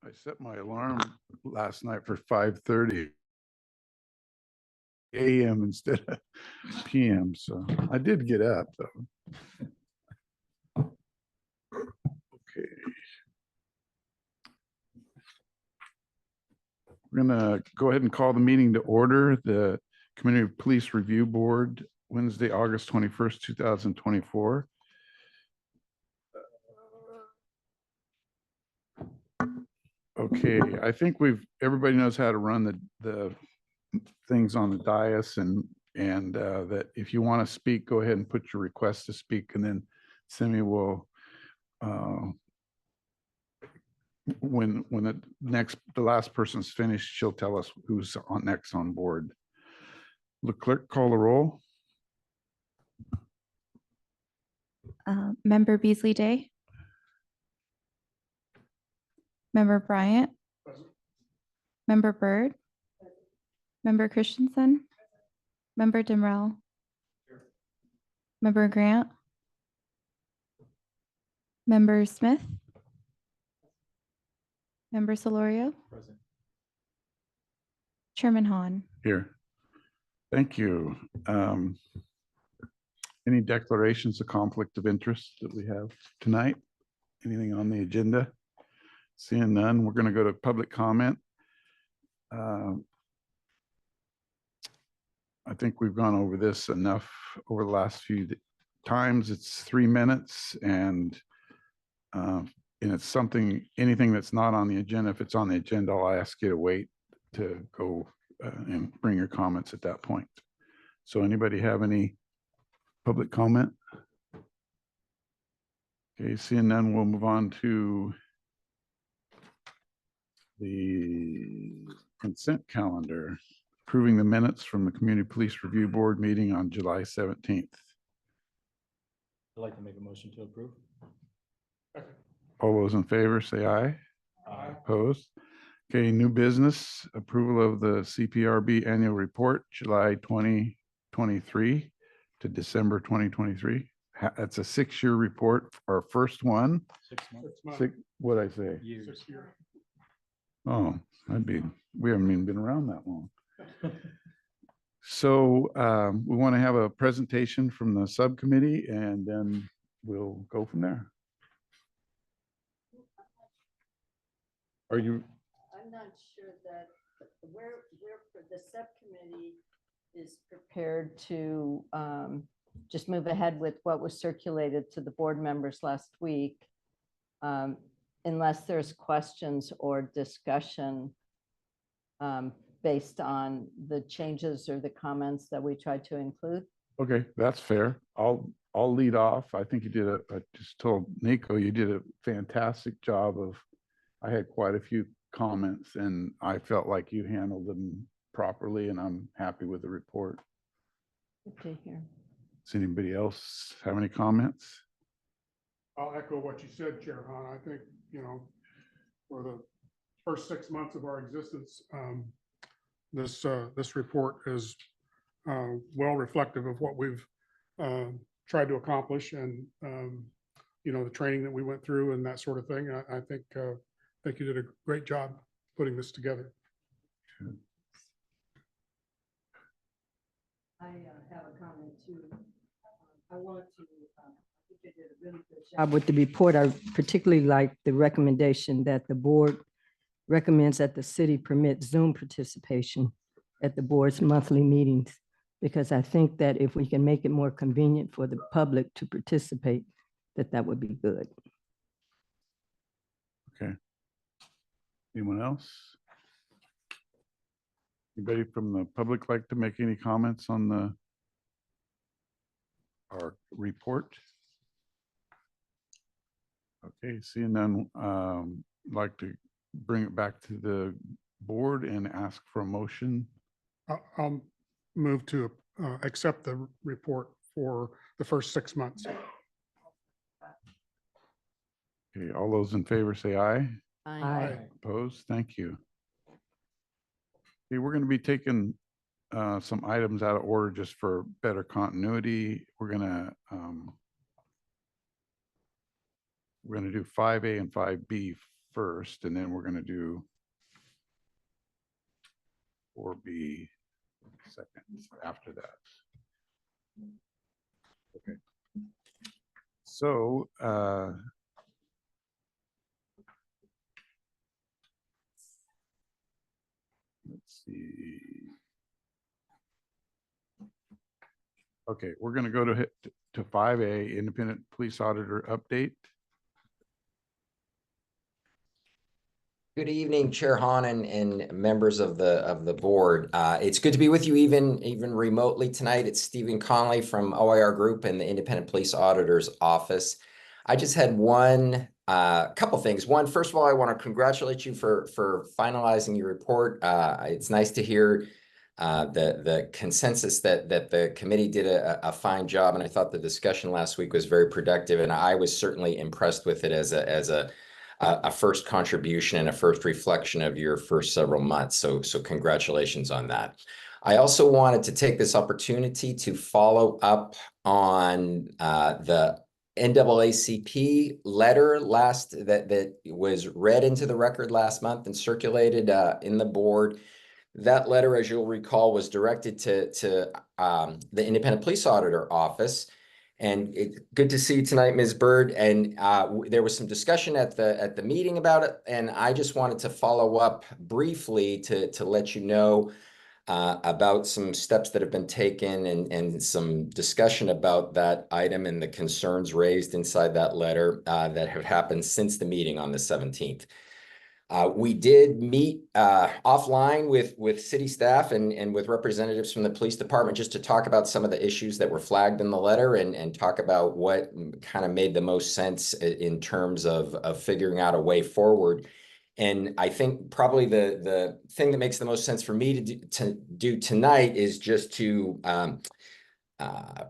I set my alarm last night for 5:30 a.m. instead of p.m. So I did get up though. Okay. We're gonna go ahead and call the meeting to order. The Community Police Review Board, Wednesday, August 21st, 2024. Okay, I think everybody knows how to run the things on the dais, and that if you want to speak, go ahead and put your request to speak, and then Simi will when the last person's finished, she'll tell us who's next on board. The clerk, call the roll. Member Beasley Day. Member Bryant. Present. Member Byrd. Present. Member Christensen. Member Demrell. Here. Member Grant. Member Smith. Member Solorio. Present. Chairman Hahn. Here. Thank you. Any declarations of conflict of interest that we have tonight? Anything on the agenda? Seeing none, we're going to go to public comment. I think we've gone over this enough over the last few times. It's 3 minutes, and it's anything that's not on the agenda. If it's on the agenda, I'll ask you to wait to go and bring your comments at that point. So anybody have any public comment? Okay, seeing none, we'll move on to the consent calendar, approving the minutes from the Community Police Review Board meeting on July 17th. I'd like to make a motion to approve. All those in favor say aye. Aye. Opposed? Okay, new business, approval of the CPRB annual report, July 2023 to December 2023. That's a 6-year report, our first one. 6 months. What'd I say? Years. 6 years. Oh, we haven't even been around that long. So we want to have a presentation from the subcommittee, and then we'll go from there. Are you? I'm not sure that where the subcommittee is prepared to just move ahead with what was circulated to the board members last week, unless there's questions or discussion based on the changes or the comments that we tried to include. Okay, that's fair. I'll lead off. I think you did I just told Nico you did a fantastic job I had quite a few comments, and I felt like you handled them properly, and I'm happy with the report. Okay, here. Does anybody else have any comments? I'll echo what you said, Chair Hahn. I think, for the first 6 months of our existence, this report is well reflective of what we've tried to accomplish, and the training that we went through and that sort of thing. I think you did a great job putting this together. I have a comment too. I want to, I think you did a really good job with the report. I particularly like the recommendation that the board recommends that the city permit Zoom participation at the board's monthly meetings, because I think that if we can make it more convenient for the public to participate, that would be good. Okay. Anyone else? Anybody from the public like to make any comments on our report? Okay, seeing none, like to bring it back to the board and ask for a motion. I'll move to accept the report for the first 6 months. Okay, all those in favor say aye. Aye. Opposed? Thank you. Okay, we're going to be taking some items out of order just for better continuity. We're going to do 5A and 5B first, and then we're gonna do 4B second after that. Okay. So, let's see. Okay, we're gonna go to 5A, Independent Police Auditor Update. Good evening, Chair Hahn and members of the board. It's good to be with you even remotely tonight. It's Stephen Conley from OIR Group and the Independent Police Auditor's Office. I just had couple things. One, first of all, I want to congratulate you for finalizing your report. It's nice to hear the consensus that the committee did a fine job, and I thought the discussion last week was very productive, and I was certainly impressed with it as a first contribution and a first reflection of your first several months. So congratulations on that. I also wanted to take this opportunity to follow up on the NAACP letter that was read into the record last month and circulated in the board. That letter, as you'll recall, was directed to the Independent Police Auditor Office. And it's good to see you tonight, Ms. Bird. And there was some discussion at the meeting about it. And I just wanted to follow up briefly to let you know about some steps that have been taken and some discussion about that item and the concerns raised inside that letter that have happened since the meeting on the 17th. We did meet offline with city staff and with representatives from the police department just to talk about some of the issues that were flagged in the letter and talk about what kind of made the most sense in terms of figuring out a way forward. And I think probably the thing that makes the most sense for me to do tonight is just to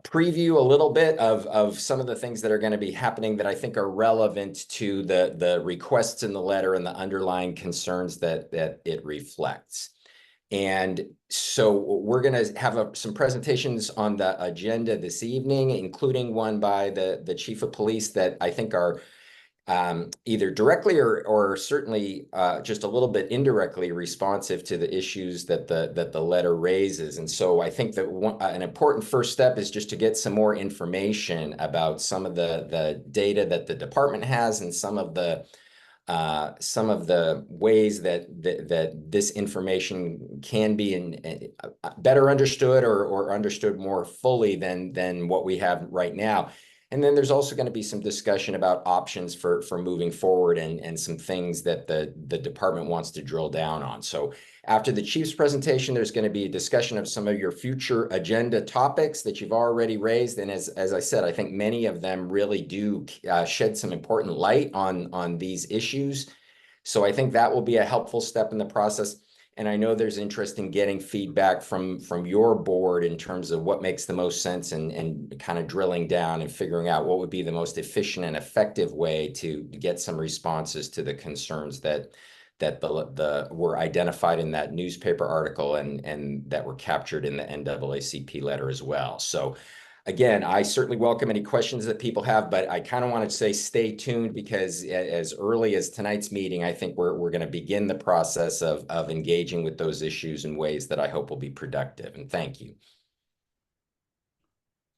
preview a little bit of some of the things that are going to be happening that I think are relevant to the requests in the letter and the underlying concerns that it reflects. And so we're going to have some presentations on the agenda this evening, including one by the chief of police that I think are either directly or certainly just a little bit indirectly responsive to the issues that the letter raises. And so I think that an important first step is just to get some more information about some of the data that the department has and some of the ways that this information can be better understood or understood more fully than what we have right now. And then there's also going to be some discussion about options for moving forward and some things that the department wants to drill down on. So after the chief's presentation, there's going to be a discussion of some of your future agenda topics that you've already raised. And as I said, I think many of them really do shed some important light on these issues. So I think that will be a helpful step in the process. And I know there's interest in getting feedback from your board in terms of what makes the most sense and kind of drilling down and figuring out what would be the most efficient and effective way to get some responses to the concerns that were identified in that newspaper article and that were captured in the NAACP letter as well. So again, I certainly welcome any questions that people have, but I kind of want to say stay tuned because as early as tonight's meeting, I think we're going to begin the process of engaging with those issues in ways that I hope will be productive. And thank you.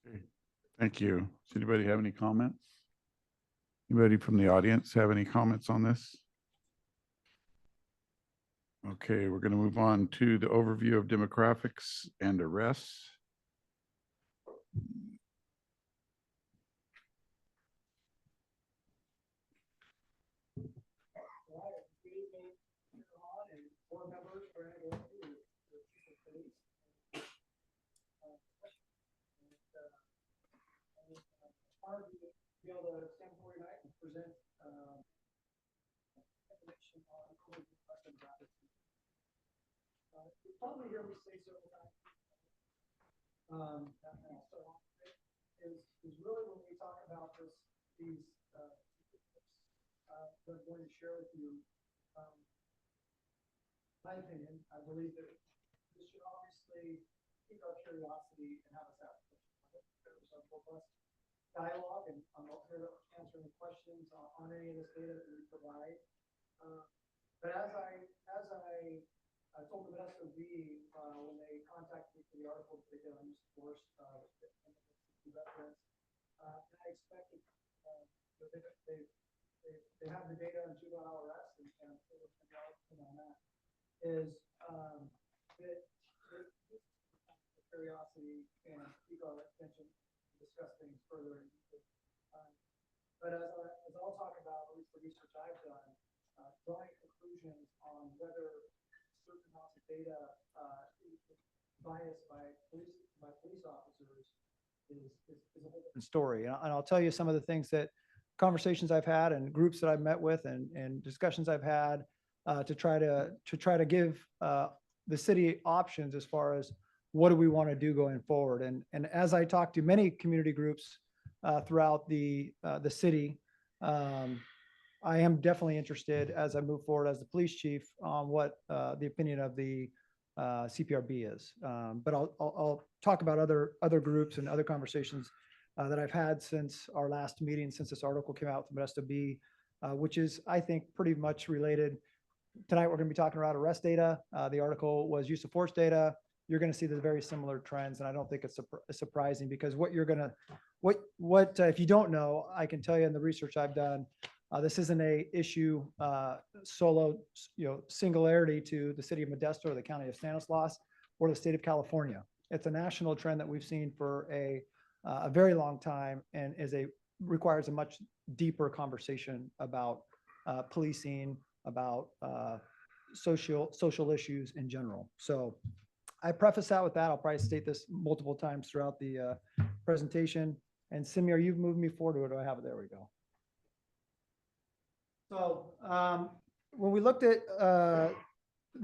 Okay, thank you. Does anybody have any comments? Anybody from the audience have any comments on this? Okay, we're going to move on to the overview of demographics and arrests. Probably hear me say several times. Is really when we talk about these that I'm going to share with you. My opinion, I believe that this should obviously pique our curiosity and have us ask questions. There's a robust dialogue, and I'm here to answer any questions on any of this data that we provide. But I told the Modesto Bee, when they contacted me for the article that they did on use of force, veterans, and I expected, that they have the data on juvenile arrest and on that is, that the curiosity and pique our attention to discuss things further. But as I'll talk about, at least the research I've done, drawing conclusions on whether certain amounts of data biased by police officers is a whole different story. And I'll tell you some of the things that conversations I've had and groups that I've met with and discussions I've had to try to give the city options as far as what do we want to do going forward. And as I talk to many community groups throughout the city, I am definitely interested as I move forward as the police chief on what the opinion of the CPRB is. But I'll talk about other groups and other conversations that I've had since our last meeting, since this article came out from Modesto B, which is, I think, pretty much related. Tonight, we're going to be talking about arrest data. The article was use of force data. You're going to see the very similar trends, and I don't think it's surprising because what you're going to, if you don't know, I can tell you in the research I've done, this isn't a issue solo, singularity to the city of Modesto or the county of Stanislaus or the state of California. It's a national trend that we've seen for a very long time and requires a much deeper conversation about policing, about social issues in general. So I preface that with that. I'll probably state this multiple times throughout the presentation. And Simi, are you moving me forward or do I have it? There we go. So when we looked at the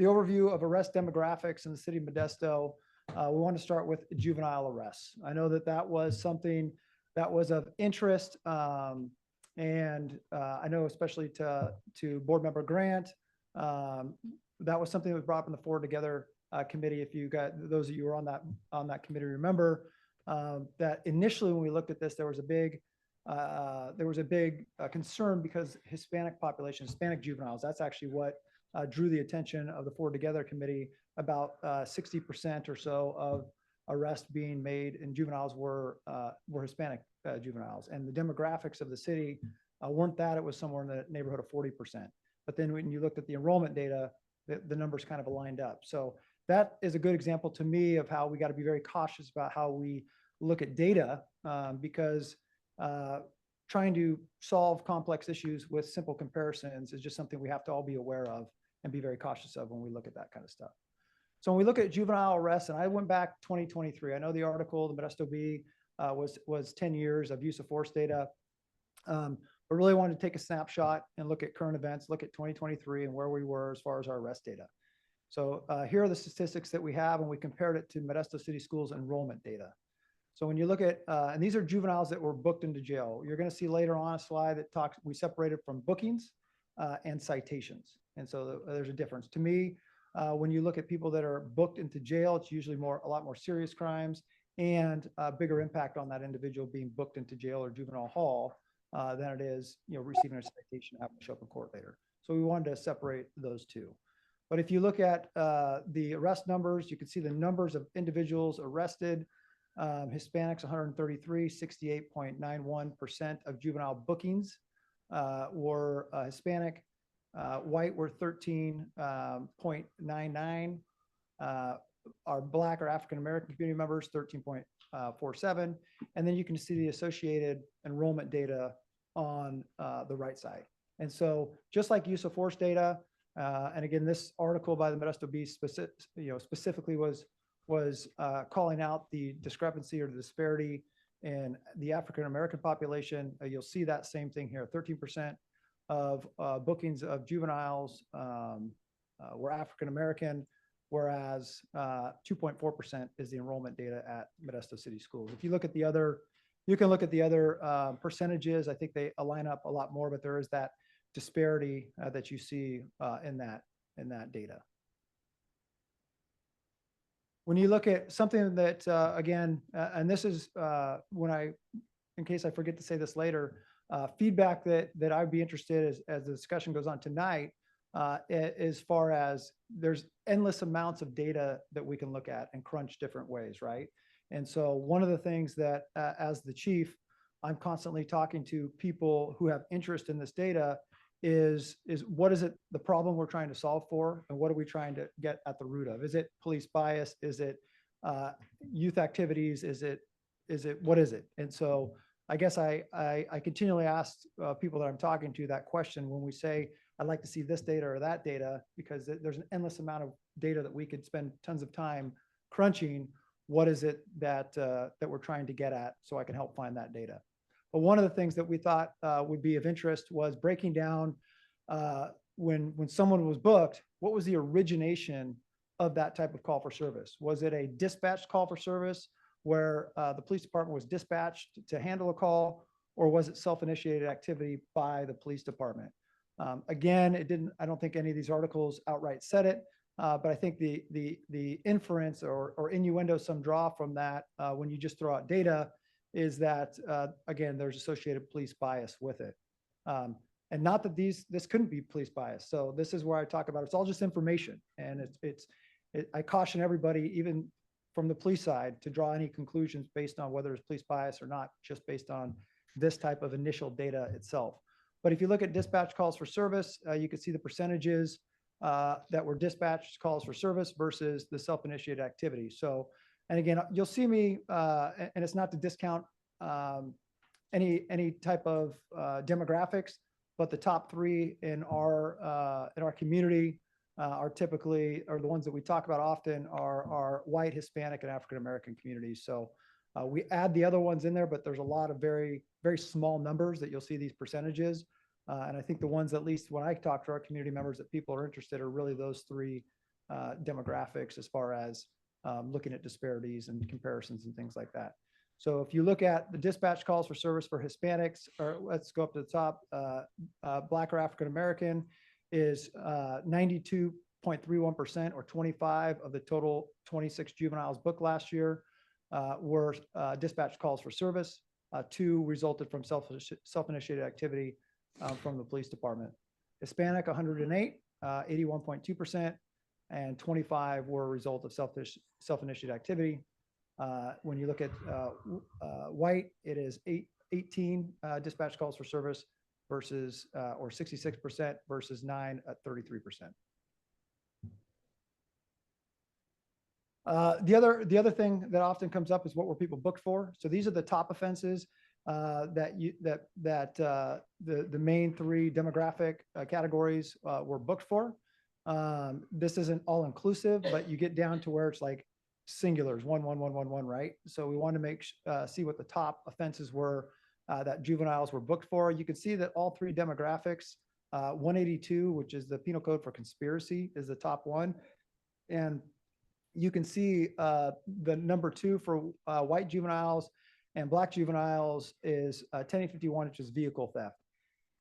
overview of arrest demographics in the city of Modesto, we want to start with juvenile arrests. I know that was something that was of interest. And I know especially to board member Grant, that was something that was brought up in the Forward Together committee. If you got those of you who were on that committee, remember that initially when we looked at this, there was a big concern because Hispanic population, Hispanic juveniles, that's actually what drew the attention of the Forward Together committee. About 60% or so of arrests being made in juveniles were Hispanic juveniles, and the demographics of the city weren't that. It was somewhere in the neighborhood of 40%. But then when you looked at the enrollment data, the numbers kind of aligned up. So that is a good example to me of how we got to be very cautious about how we look at data because trying to solve complex issues with simple comparisons is just something we have to all be aware of and be very cautious of when we look at that kind of stuff. So when we look at juvenile arrests, and I went back 2023, I know the article, the Modesto B, was 10 years of use of force data. But really wanted to take a snapshot and look at current events, look at 2023 and where we were as far as our arrest data. So here are the statistics that we have, and we compared it to Modesto City Schools enrollment data. So when you look at, and these are juveniles that were booked into jail. You're going to see later on a slide that talks, we separated from bookings and citations. And so there's a difference. To me, when you look at people that are booked into jail, it's usually a lot more serious crimes and a bigger impact on that individual being booked into jail or juvenile hall than it is, receiving a citation and having to show up in court later. So we wanted to separate those two. But if you look at the arrest numbers, you can see the numbers of individuals arrested. Hispanics, 133, 68.91% of juvenile bookings were Hispanic. White were 13.99. Our Black or African-American community members, 13.47. And then you can see the associated enrollment data on the right side. And so just like use of force data, and again, this article by the Modesto B specifically was calling out the discrepancy or the disparity in the African-American population. You'll see that same thing here, 13% of bookings of juveniles were African-American, whereas 2.4% is the enrollment data at Modesto City Schools. If you look at the other, you can look at the other percentages. I think they align up a lot more, but there is that disparity that you see in that data. When you look at something that, again, and this is in case I forget to say this later, feedback that I'd be interested as the discussion goes on tonight as far as there's endless amounts of data that we can look at and crunch different ways, right? And so one of the things that as the chief, I'm constantly talking to people who have interest in this data is what is it, the problem we're trying to solve for, and what are we trying to get at the root of? Is it police bias? Is it youth activities? What is it? And so I guess I continually ask people that I'm talking to that question when we say, I'd like to see this data or that data, because there's an endless amount of data that we could spend tons of time crunching. What is it that we're trying to get at, so I can help find that data? But one of the things that we thought would be of interest was breaking down when someone was booked, what was the origination of that type of call for service? Was it a dispatched call for service where the police department was dispatched to handle a call, or was it self-initiated activity by the police department? Again, I don't think any of these articles outright said it, but I think the inference or innuendo, some draw from that when you just throw out data is that, again, there's associated police bias with it. And not that this couldn't be police bias. So this is where I talk about, it's all just information. And I caution everybody, even from the police side, to draw any conclusions based on whether it's police bias or not, just based on this type of initial data itself. But if you look at dispatch calls for service, you can see the percentages that were dispatched calls for service versus the self-initiated activity. So, and again, you'll see me, and it's not to discount any type of demographics, but the top three in our community are typically, or the ones that we talk about often are white, Hispanic, and African-American communities. So we add the other ones in there, but there's a lot of very, very small numbers that you'll see these percentages. And I think the ones, at least when I talk to our community members, that people are interested are really those three demographics as far as looking at disparities and comparisons and things like that. So if you look at the dispatch calls for service for Hispanics, or let's go up to the top, Black or African-American is 92.31%, or 25 of the total 26 juveniles booked last year were dispatch calls for service. 2 resulted from self-initiated activity from the police department. Hispanic, 108, 81.2%, and 25 were a result of self-initiated activity. When you look at white, it is 18 dispatch calls for service versus, or 66% versus 9 at 33%. The other thing that often comes up is what were people booked for. So these are the top offenses that the main 3 demographic categories were booked for. This isn't all inclusive, but you get down to where it's like singulars, 1, 1, 1, 1, 1, right? So we want to see what the top offenses were that juveniles were booked for. You can see that all 3 demographics, 182, which is the penal code for conspiracy, is the top one. And you can see the number 2 for white juveniles and Black juveniles is 1051, which is vehicle theft.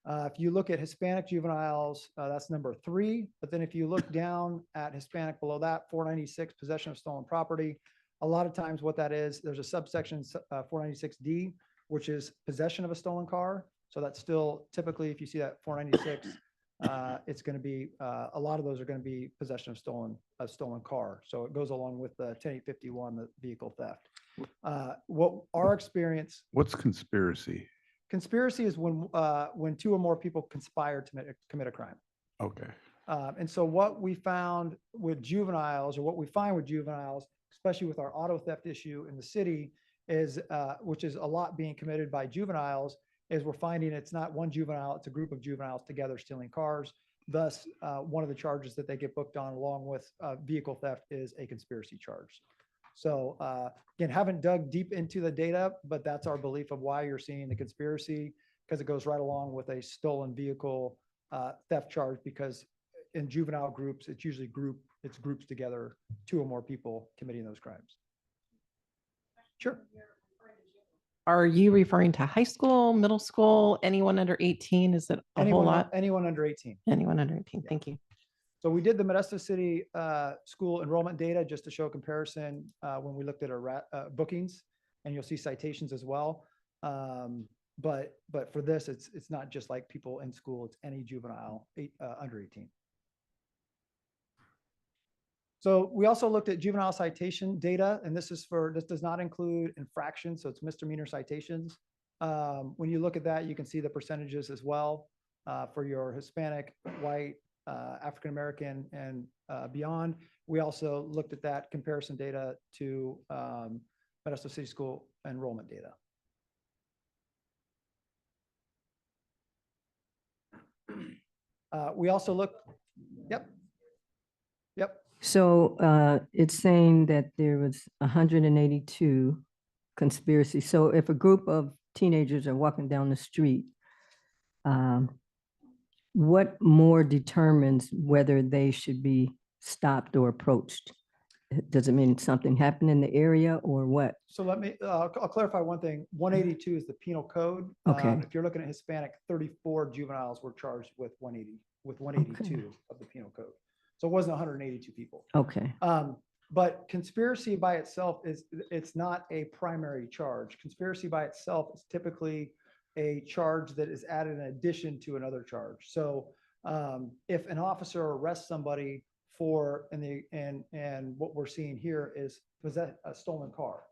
If you look at Hispanic juveniles, that's number 3. But then if you look down at Hispanic below that, 496, possession of stolen property. A lot of times what that is, there's a subsection 496D, which is possession of a stolen car. So that's still typically, if you see that 496, it's going to be, a lot of those are going to be possession of stolen car. So it goes along with the 10851, the vehicle theft. What our experience. What's conspiracy? Conspiracy is when 2 or more people conspire to commit a crime. Okay. And so what we found with juveniles, or what we find with juveniles, especially with our auto theft issue in the city, is which is a lot being committed by juveniles, is we're finding it's not one juvenile, it's a group of juveniles together stealing cars. Thus, one of the charges that they get booked on along with vehicle theft is a conspiracy charge. So again, haven't dug deep into the data, but that's our belief of why you're seeing the conspiracy, because it goes right along with a stolen vehicle theft charge, because in juvenile groups, it's usually groups together, 2 or more people committing those crimes. Sure. Are you referring to high school, middle school, anyone under 18? Is it a whole lot? Anyone under 18. Anyone under 18. Yeah. Thank you. So we did the Modesto City school enrollment data just to show comparison when we looked at our bookings, and you'll see citations as well. But for this, it's not just like people in school, it's any juvenile under 18. So we also looked at juvenile citation data, and this does not include infractions, so it's misdemeanor citations. When you look at that, you can see the percentages as well for your Hispanic, white, African-American, and beyond. We also looked at that comparison data to Modesto City School enrollment data. We also looked, yep. So it's saying that there was 182 conspiracies. So if a group of teenagers are walking down the street, what more determines whether they should be stopped or approached? Does it mean something happened in the area or what? So let me, I'll clarify one thing. 182 is the penal code. Okay. If you're looking at Hispanic, 34 juveniles were charged with 182 of the penal code. So it wasn't 182 people. Okay. But conspiracy by itself it's not a primary charge. Conspiracy by itself is typically a charge that is added in addition to another charge. So if an officer arrests somebody for, and what we're seeing here is possess a stolen car.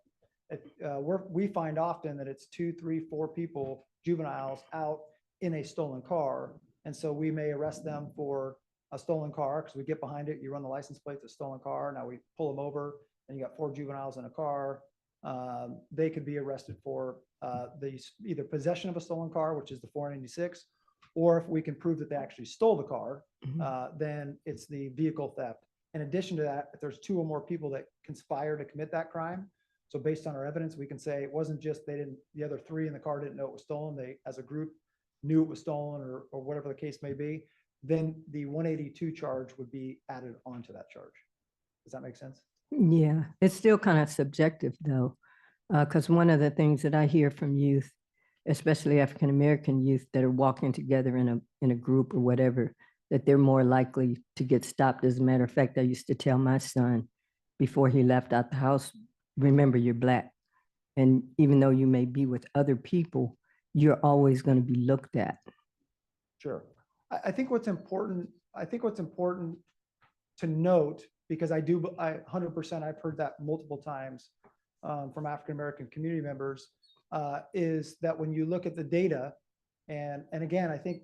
We find often that it's 2, 3, 4 people, juveniles, out in a stolen car. And so we may arrest them for a stolen car because we get behind it, you run the license plate, it's a stolen car. Now we pull them over and you got 4 juveniles in a car. They could be arrested for either possession of a stolen car, which is the 496, or if we can prove that they actually stole the car, then it's the vehicle theft. In addition to that, if there's 2 or more people that conspire to commit that crime, so based on our evidence, we can say it wasn't just the other 3 in the car didn't know it was stolen. They, as a group, knew it was stolen or whatever the case may be. Then the 182 charge would be added onto that charge. Does that make sense? Yeah, it's still kind of subjective though, because one of the things that I hear from youth, especially African-American youth that are walking together in a group or whatever, that they're more likely to get stopped. As a matter of fact, I used to tell my son before he left out the house, remember you're Black. And even though you may be with other people, you're always going to be looked at. Sure. I think what's important to note, because I 100%, I've heard that multiple times from African-American community members, is that when you look at the data, and again, I think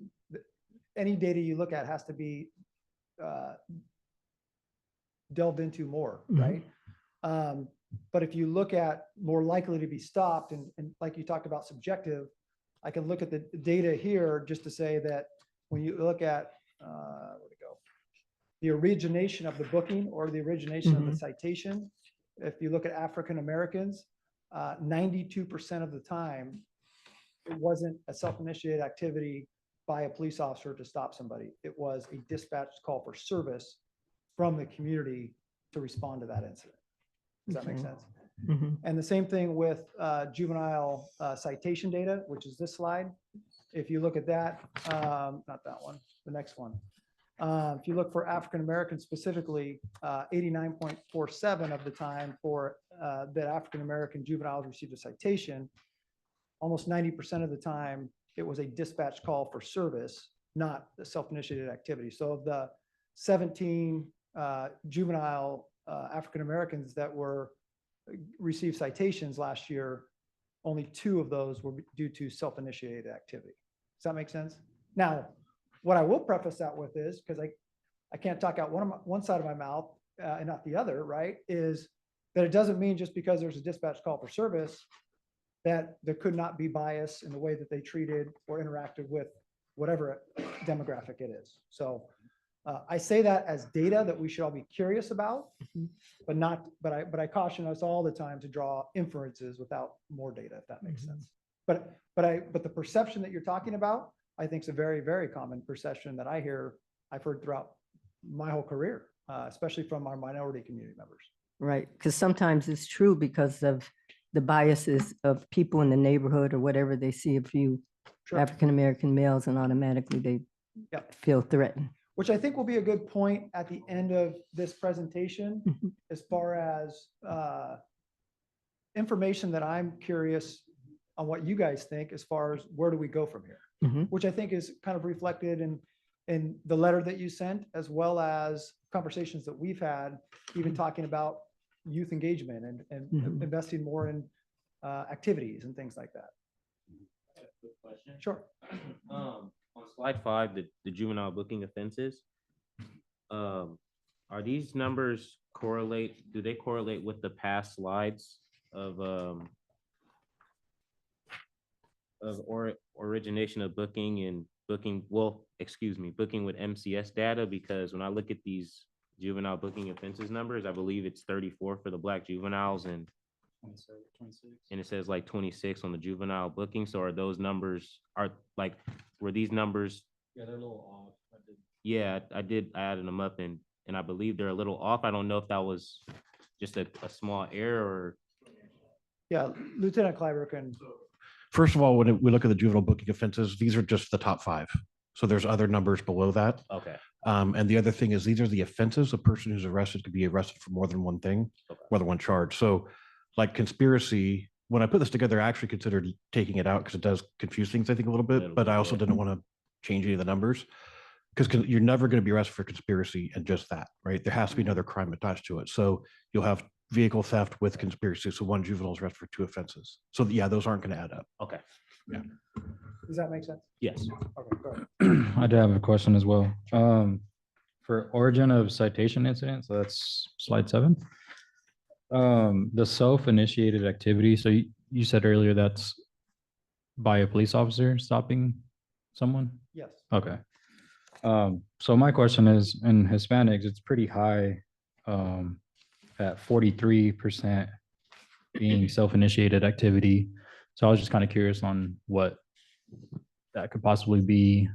any data you look at has to be delved into more, right? But if you look at more likely to be stopped, and like you talked about subjective, I can look at the data here just to say that when you look at the origination of the booking or the origination of the citation, if you look at African Americans, 92% of the time, it wasn't a self-initiated activity by a police officer to stop somebody. It was a dispatched call for service from the community to respond to that incident. Does that make sense? And the same thing with juvenile citation data, which is this slide. If you look at that, not that one, the next one. If you look for African Americans specifically, 89.47 of the time for that African American juveniles received a citation, almost 90% of the time it was a dispatch call for service, not a self-initiated activity. So of the 17 juvenile African Americans that received citations last year, only 2 of those were due to self-initiated activity. Does that make sense? Now, what I will preface that with is, because I can't talk out one side of my mouth and not the other, right, is that it doesn't mean just because there's a dispatch call for service that there could not be bias in the way that they treated or interacted with whatever demographic it is. So I say that as data that we should all be curious about, but I caution us all the time to draw inferences without more data, if that makes sense. But the perception that you're talking about, I think is a very, very common perception that I've heard throughout my whole career, especially from our minority community members. Right, because sometimes it's true because of the biases of people in the neighborhood or whatever. They see a few African-American males and automatically they feel threatened. Which I think will be a good point at the end of this presentation, as far as information that I'm curious on what you guys think as far as where do we go from here, which I think is kind of reflected in the letter that you sent, as well as conversations that we've had, even talking about youth engagement and Mhm. investing more in activities and things like that. Quick question. Sure. On slide 5, the juvenile booking offenses, are these numbers do they correlate with the past slides of origination of booking and booking, booking with MCS data? Because when I look at these juvenile booking offenses numbers, I believe it's 34 for the Black juveniles and 26. it says like 26 on the juvenile booking. So are those numbers, were these numbers? Yeah, they're a little off. Yeah, I added them up and I believe they're a little off. I don't know if that was just a small error or. Yeah, Lieutenant Clyber can, First of all, when we look at the juvenile booking offenses, these are just the top 5. So there's other numbers below that. Okay. And the other thing is these are the offenses. A person who's arrested could be arrested for more than one thing, Okay. more than one charge. So like conspiracy, when I put this together, I actually considered taking it out because it does confuse things, I think, a little bit, but I also didn't want to change any of the numbers because you're never going to be arrested for conspiracy and just that, right? There has to be another crime attached to it. So you'll have vehicle theft with conspiracy. So one juvenile is arrested for 2 offenses. So yeah, those aren't going to add up. Okay. does that make sense? Yes. Okay, go ahead. I do have a question as well. For origin of citation incident, so that's slide 7. The self-initiated activity. So you said earlier that's by a police officer stopping someone? Yes. Okay. So my question is, in Hispanics, it's pretty high, at 43% being self-initiated activity. So I was just kind of curious on what that could possibly be.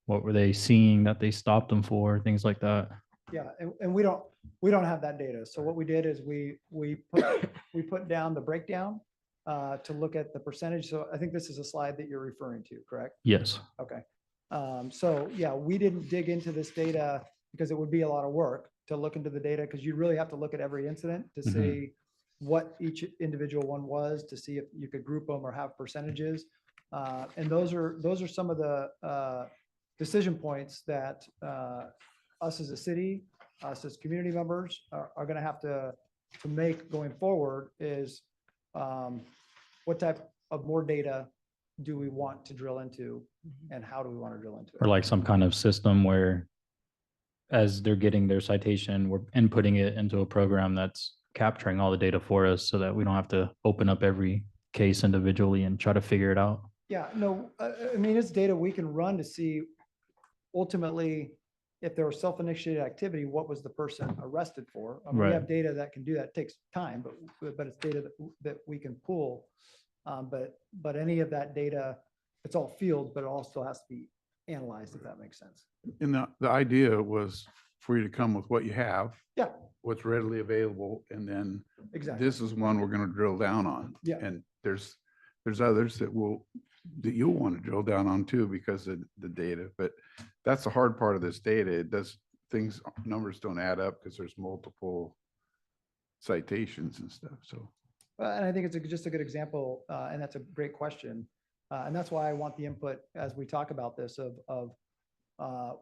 What were they seeing that they stopped them for, things like that? Yeah, and we don't have that data. So what we did is we put down the breakdown to look at the percentage. So I think this is a slide that you're referring to, correct? Yes. Okay. So yeah, we didn't dig into this data because it would be a lot of work to look into the data because you really have to look at every incident to Mhm. see what each individual one was, to see if you could group them or have percentages. And those are some of the decision points that us as a city, us as community members are going to have to make going forward is what type of more data do we want to drill into and how do we want to drill into it? Or like some kind of system where as they're getting their citation, we're inputting it into a program that's capturing all the data for us so that we don't have to open up every case individually and try to figure it out. Yeah, no, I mean, it's data we can run to see ultimately if there was self-initiated activity, what was the person arrested for? We Right. have data that can do that. It takes time, but it's data that we can pull. But any of that data, it's all field, but it all still has to be analyzed, if that makes sense. And the idea was for you to come with what you have, Yeah, what's readily available, and then exactly. this is one we're going to drill down on. Yeah. And there's others that you'll want to drill down on too because of the data. But that's the hard part of this data. Numbers don't add up because there's multiple citations and stuff. So And I think it's just a good example, and that's a great question. And that's why I want the input as we talk about this of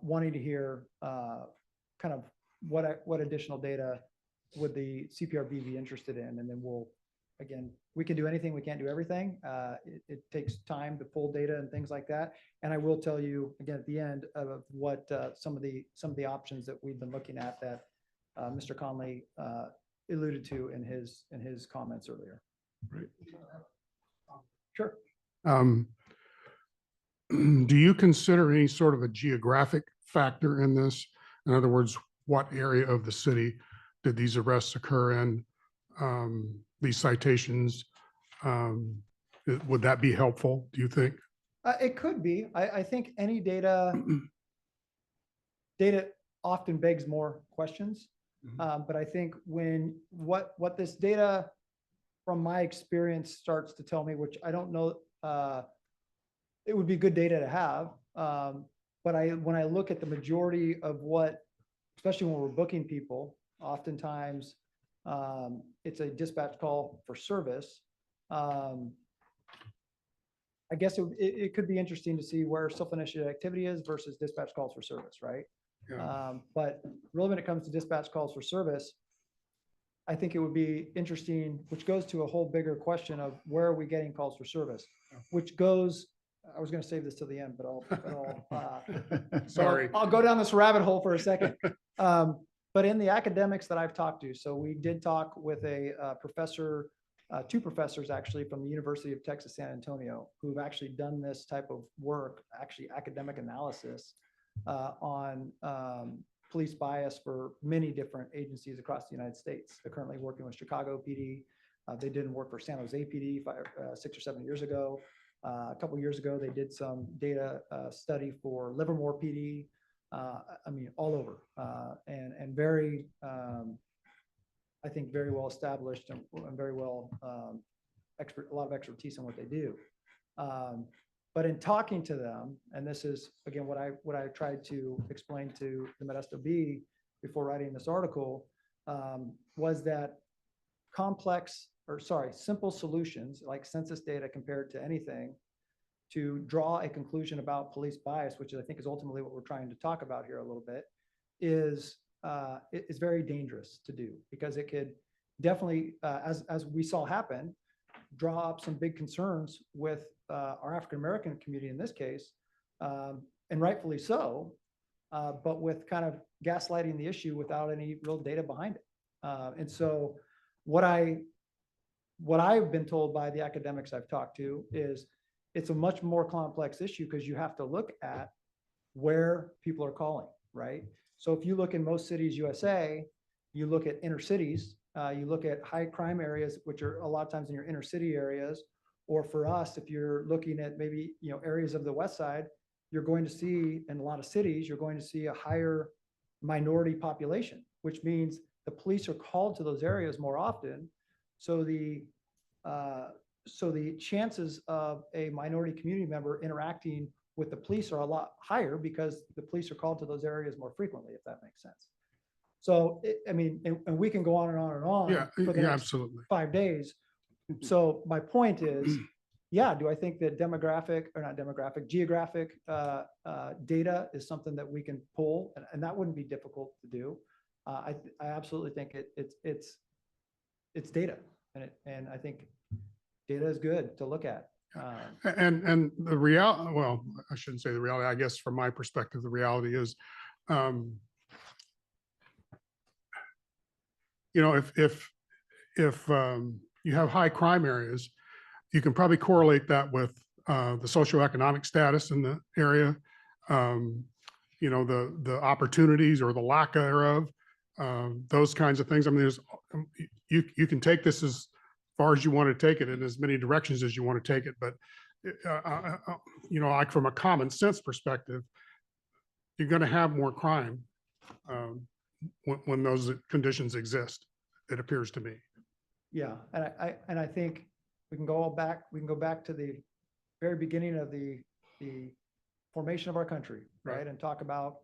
wanting to hear kind of what additional data would the CPRB be interested in? And then again, we can do anything, we can't do everything. It takes time to pull data and things like that. And I will tell you again at the end of what some of the options that we've been looking at that Mr. Conley alluded to in his comments earlier. Right. Sure. Do you consider any sort of a geographic factor in this? In other words, what area of the city did these arrests occur in? These citations, would that be helpful, do you think? It could be. I think any data often begs more questions. But I think what this data, from my experience, starts to tell me, which I don't know, it would be good data to have. But when I look at the majority of especially when we're booking people, oftentimes it's a dispatch call for service. I guess it could be interesting to see where self-initiated activity is versus dispatch calls for service, right? Yeah. But really, when it comes to dispatch calls for service, I think it would be interesting, which goes to a whole bigger question of where are we getting calls for service, which goes, I was going to save this till the end, but Sorry. I'll go down this rabbit hole for a second. But in the academics that I've talked to, so we did talk with a professor, two professors actually from the University of Texas, San Antonio, who've actually done this type of work, actually academic analysis on police bias for many different agencies across the United States. They're currently working with Chicago PD. They didn't work for San Jose PD 6 or 7 years ago. A couple of years ago, they did some data study for Livermore PD. I mean, all over, and very, I think, very well established and very well a lot of expertise in what they do. But in talking to them, and this is again what I tried to explain to the Modesto Bee before writing this article, was that simple solutions like census data compared to anything to draw a conclusion about police bias, which I think is ultimately what we're trying to talk about here a little bit, is very dangerous to do, because it could definitely, as we saw happen, draw up some big concerns with our African-American community in this case, and rightfully so, but with kind of gaslighting the issue without any real data behind it. And so what I've been told by the academics I've talked to is it's a much more complex issue, because you have to look at where people are calling, right? So if you look in most cities USA, you look at inner cities, you look at high crime areas, which are a lot of times in your inner city areas, or for us, if you're looking at maybe, areas of the West Side, you're going to see in a lot of cities, you're going to see a higher minority population, which means the police are called to those areas more often. So the chances of a minority community member interacting with the police are a lot higher, because the police are called to those areas more frequently, if that makes sense. So, I mean, and we can go on and on and on. Yeah, for the yeah, next absolutely. 5 days. So my point is, yeah, do I think that geographic data is something that we can pull, and that wouldn't be difficult to do. I absolutely think it's data, and I think data is good to look at. And the well, I shouldn't say the reality, I guess from my perspective, the reality is, if you have high crime areas, you can probably correlate that with the socioeconomic status in the area, the opportunities or the lack thereof, those kinds of things. I mean, you can take this as far as you want to take it in as many directions as you want to take it. But, like from a common sense perspective, you're going to have more crime when those conditions exist, it appears to me. Yeah, and I think we can go back to the very beginning of the formation of our country, right? And talk about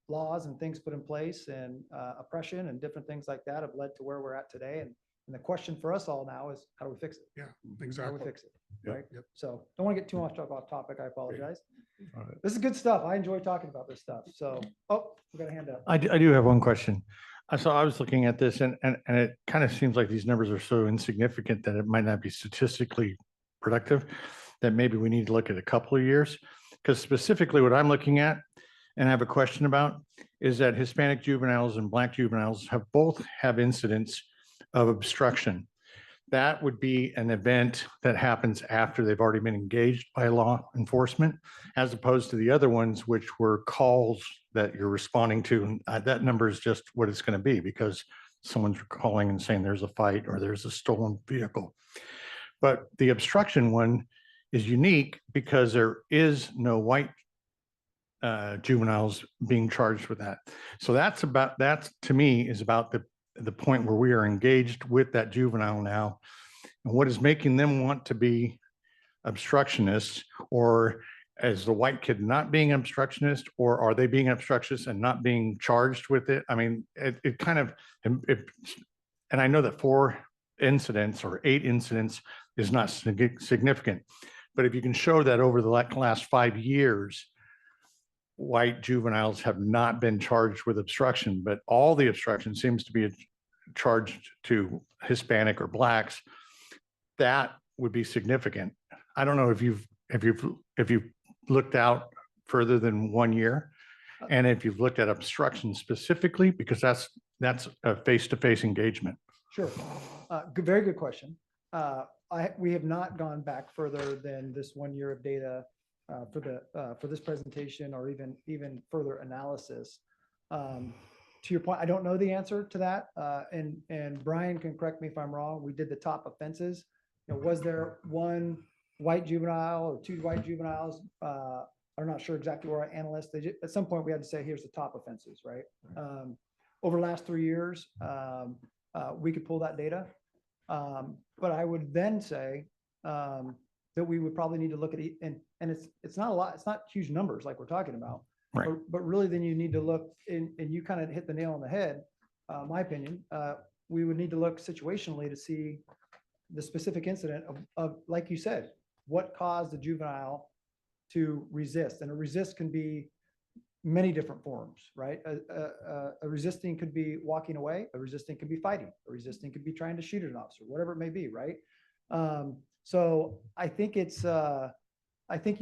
laws and things put in place, and oppression and different things like that have led to where we're at today. And the question for us all now is, how do we fix it? Yeah, How exactly. do we fix it, Yep. right? So don't want to get too much off topic. I apologize. All right. This is good stuff. I enjoy talking about this stuff. So, we got a hand up. I do have one question. So I was looking at this, and it kind of seems like these numbers are so insignificant that it might not be statistically productive, that maybe we need to look at a couple of years. Because specifically what I'm looking at and I have a question about is that Hispanic juveniles and Black juveniles both have incidents of obstruction. That would be an event that happens after they've already been engaged by law enforcement, as opposed to the other ones, which were calls that you're responding to. And that number is just what it's going to be, because someone's calling and saying there's a fight or there's a stolen vehicle. But the obstruction one is unique because there is no white juveniles being charged with that. So that to me is about the point where we are engaged with that juvenile now, and what is making them want to be obstructionists, or is the white kid not being obstructionist, or are they being obstructionist and not being charged with it? I mean, it kind of, and I know that 4 incidents or 8 incidents is not significant, But if you can show that over the last 5 years, white juveniles have not been charged with obstruction, but all the obstruction seems to be charged to Hispanic or Blacks, that would be significant. I don't know if you've looked out further than 1 year, and if you've looked at obstruction specifically, because that's a face-to-face engagement. Sure. Very good question. We have not gone back further than this 1 year of data for this presentation or even further analysis. To your point, I don't know the answer to that. And Brian can correct me if I'm wrong. We did the top offenses. Was there one white juvenile or two white juveniles? I'm not sure exactly where our analysts, at some point we had to say, here's the top offenses, right? Over the last 3 years, we could pull that data. But I would then say that we would probably need to look at it, and it's not a lot, it's not huge numbers like we're talking about. Right. But really then you need to look, and you kind of hit the nail on the head, my opinion. We would need to look situationally to see the specific incident of, like you said, what caused the juvenile to resist. And a resist can be many different forms, right? A resisting could be walking away, a resisting could be fighting, a resisting could be trying to shoot at an officer, whatever it may be, right? So I think it's, I think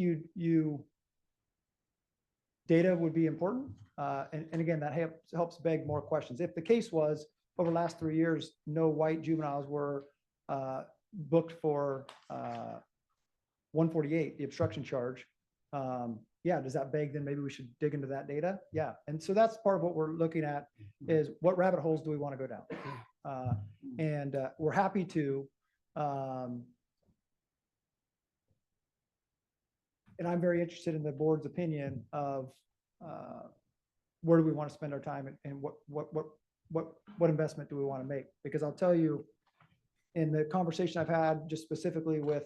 data would be important. And again, that helps beg more questions. If the case was over the last 3 years, no white juveniles were booked for 148, the obstruction charge. Yeah, does that beg, then maybe we should dig into that data? Yeah. And so that's part of what we're looking at is what rabbit holes do we want to go down? And we're happy to, and I'm very interested in the board's opinion of where do we want to spend our time and what investment do we want to make? Because I'll tell you, in the conversation I've had just specifically with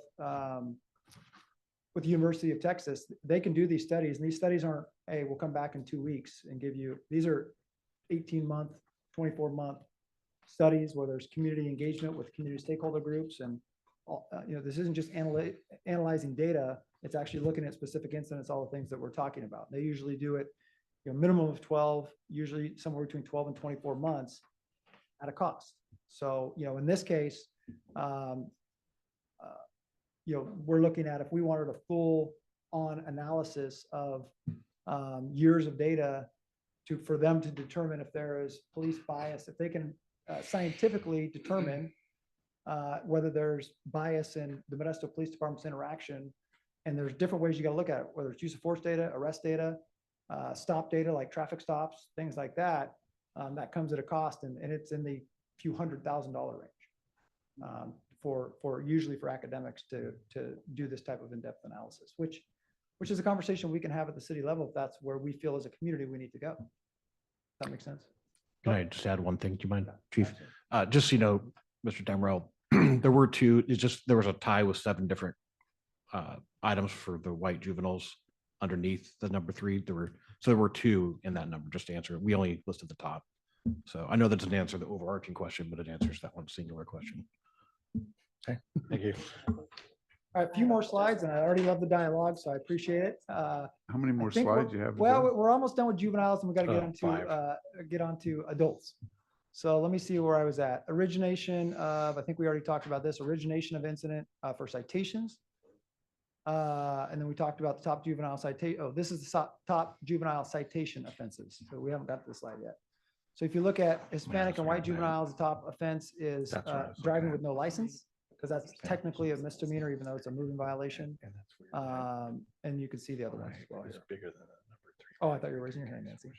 the University of Texas, they can do these studies, and these studies aren't, hey, we'll come back in 2 weeks and give you, these are 18-month, 24-month studies where there's community engagement with community stakeholder groups. And this isn't just analyzing data, it's actually looking at specific incidents, all the things that we're talking about. They usually do it, minimum of 12, usually somewhere between 12 and 24 months at a cost. So, in this case, we're looking at, if we wanted a full on analysis of years of data for them to determine if there is police bias, if they can scientifically determine whether there's bias in the Modesto Police Department's interaction. And there's different ways you got to look at it, whether it's use of force data, arrest data, stop data like traffic stops, things like that. That comes at a cost, and it's in the few $100,000 range for usually for academics to do this type of in-depth analysis, which is a conversation we can have at the city level if that's where we feel as a community we need to go. Does that make sense? Can I just add one thing? Do you mind, Chief? Just so you know, Mr. Damrell, there were two, there was a tie with 7 different items for the white juveniles underneath the number 3. There were 2 in that number, just to answer it. We only listed the top. So I know that doesn't answer the overarching question, but it answers that one singular question. Okay, thank you. All right, a few more slides, and I already love the dialogue, so I appreciate it. How many more think slides you have? Well, we're almost done with juveniles, and we got to Oh, get onto adults. So let me see where I was at. Origination of, I think we already talked about this, origination of incident for citations. And then we talked about the top juvenile citation. Oh, this is the top juvenile citation offenses. So we haven't got to this slide yet. So if you look at Hispanic and white juveniles, the top offense is driving with no license, because that's technically a misdemeanor, even though it's a moving violation. And you can see the other ones as well. Here. Oh, I thought you were raising your hand, Nancy.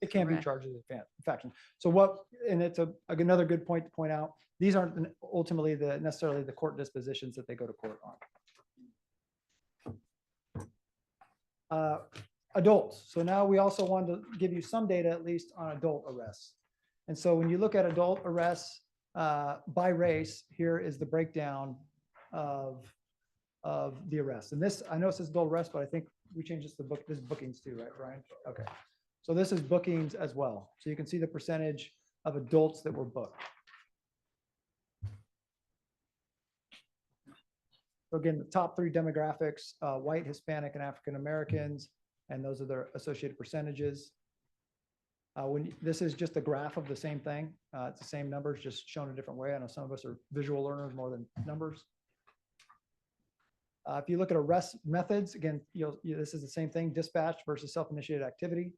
It can be charged as a infraction. So and it's another good point to point out, these aren't ultimately necessarily the court dispositions that they go to court on. Adults. So now we also want to give you some data, at least on adult arrests. And so when you look at adult arrests by race, here is the breakdown of the arrests. And this, I know it says adult arrest, but I think we changed this to this bookings too, right, Brian? Okay. So this is bookings as well. So you can see the percentage of adults that were booked. So again, the top three demographics, white, Hispanic, and African Americans, and those are their associated percentages. This is just a graph of the same thing. It's the same numbers, just shown a different way. I know some of us are visual learners more than numbers. If you look at arrest methods, again, this is the same thing, dispatch versus self-initiated activity.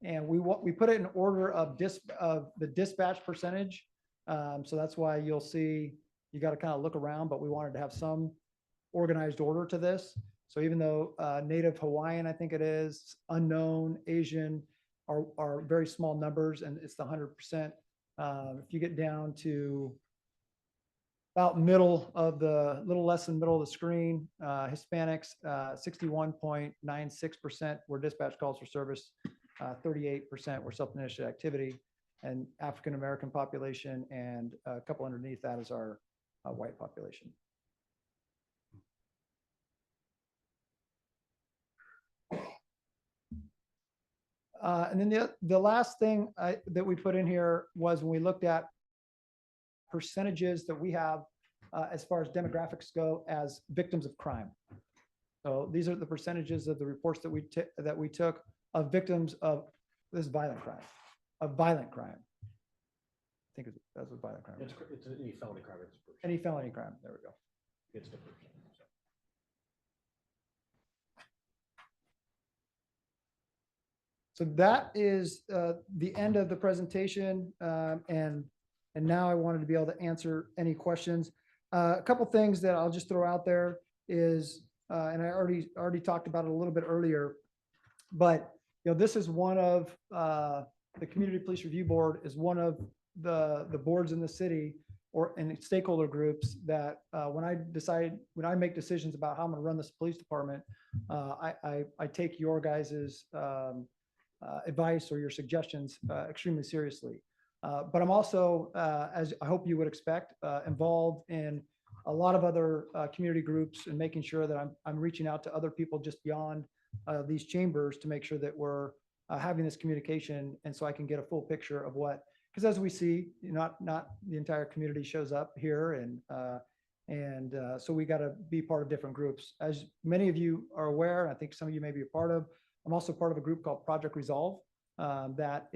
And we put it in order of the dispatch percentage. So that's why you'll see, you got to kind of look around, but we wanted to have some organized order to this. So even though Native Hawaiian, I think it is, unknown, Asian are very small numbers, and it's the 100%. If you get down to about middle of the, little less than middle of the screen, Hispanics, 61.96% were dispatch calls for service, 38% were self-initiated activity, and African American population, and a couple underneath that is our white population. And then the last thing that we put in here was when we looked at percentages that we have as far as demographics go as victims of crime. So these are the percentages of the reports that we took of victims of this violent crime, I think that's what violent crime is. It's any felony crime. Any felony crime, there we go. It's different. So that is the end of the presentation. And now I wanted to be able to answer any questions. A couple things that I'll just throw out there is, and I already talked about it a little bit earlier, but this is one of the Community Police Review Board is one of the boards in the city and stakeholder groups that when I make decisions about how I'm going to run this police department, I take your guys's advice or your suggestions extremely seriously. But I'm also, as I hope you would expect, involved in a lot of other community groups and making sure that I'm reaching out to other people just beyond these chambers to make sure that we're having this communication, and so I can get a full picture of what, because as we see, not the entire community shows up here, and so we got to be part of different groups. As many of you are aware, I think some of you may be a part of, I'm also part of a group called Project Resolve that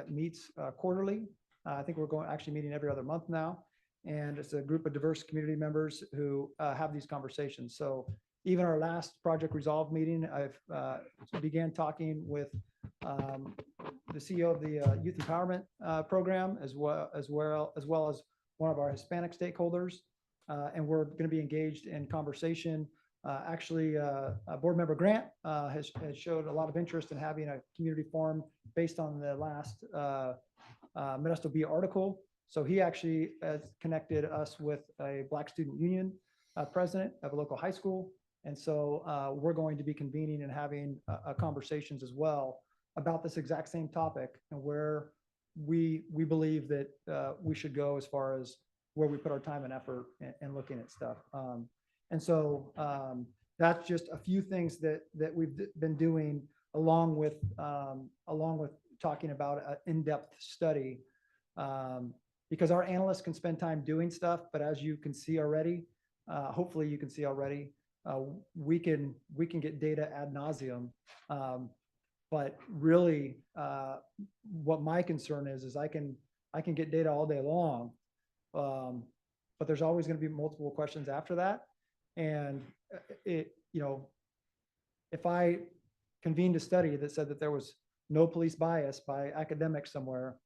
meets quarterly. I think we're actually meeting every other month now. And it's a group of diverse community members who have these conversations. So even our last Project Resolve meeting, I've began talking with the CEO of the Youth Empowerment Program, as well as one of our Hispanic stakeholders. And we're going to be engaged in conversation. Actually, Board Member Grant has showed a lot of interest in having a community forum based on the last Modesto Bee article. So he actually has connected us with a Black Student Union president of a local high school. And so we're going to be convening and having conversations as well about this exact same topic and where we believe that we should go as far as where we put our time and effort in looking at stuff. And so that's just a few things that we've been doing along with talking about an in-depth study, because our analysts can spend time doing stuff, but as you can see already, hopefully you can see already, we can get data ad nauseum. But really, what my concern is I can get data all day long, but there's always going to be multiple questions after that. And if I convened a study that said that there was no police bias by academics somewhere,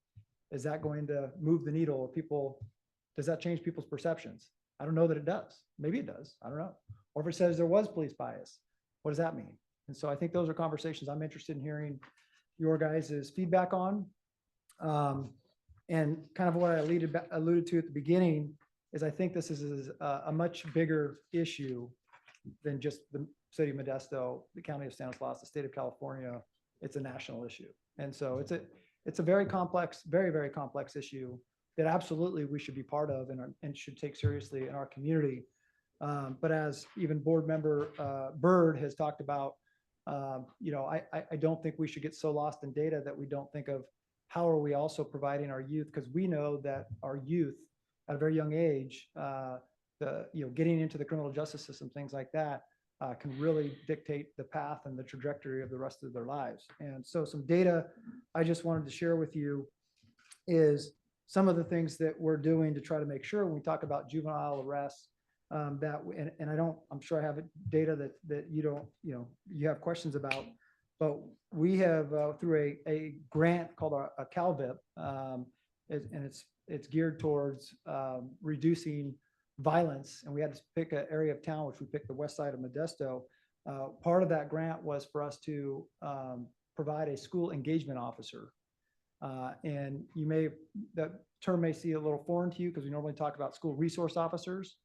is that going to move the needle? Does that change people's perceptions? I don't know that it does. Maybe it does. I don't know. Or if it says there was police bias, what does that mean? And so I think those are conversations I'm interested in hearing your guys' feedback on. And kind of what I alluded to at the beginning is I think this is a much bigger issue than just the city of Modesto, the county of Stanislaus, the state of California. It's a national issue. And so it's a very complex, very, very complex issue that absolutely we should be part of and should take seriously in our community. But as even board member Byrd has talked about, I don't think we should get so lost in data that we don't think of how are we also providing our youth, because we know that our youth at a very young age getting into the criminal justice system, things like that, can really dictate the path and the trajectory of the rest of their lives. And so some data I just wanted to share with you is some of the things that we're doing to try to make sure when we talk about juvenile arrests, I'm sure I have data that you have questions about, but we have through a grant called a CalVIP, and it's geared towards reducing violence. And we had to pick an area of town, which we picked the west side of Modesto. Part of that grant was for us to provide a school engagement officer. And that term may seem a little foreign to you because we normally talk about school resource officers,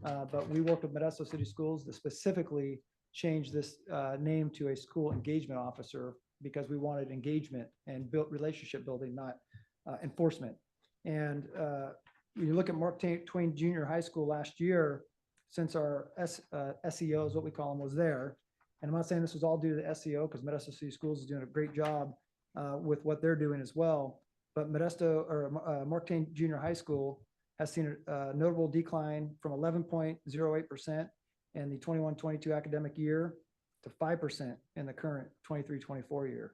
but we worked with Modesto City Schools to specifically change this name to a school engagement officer because we wanted engagement and built relationship building, not enforcement. And when you look at Mark Twain Junior High School last year, since our SEO is what we call them, was there, and I'm not saying this was all due to the SEO because Modesto City Schools is doing a great job with what they're doing as well. But Mark Twain Junior High School has seen a notable decline from 11.08% in the 21-22 academic year to 5% in the current 23-24 year.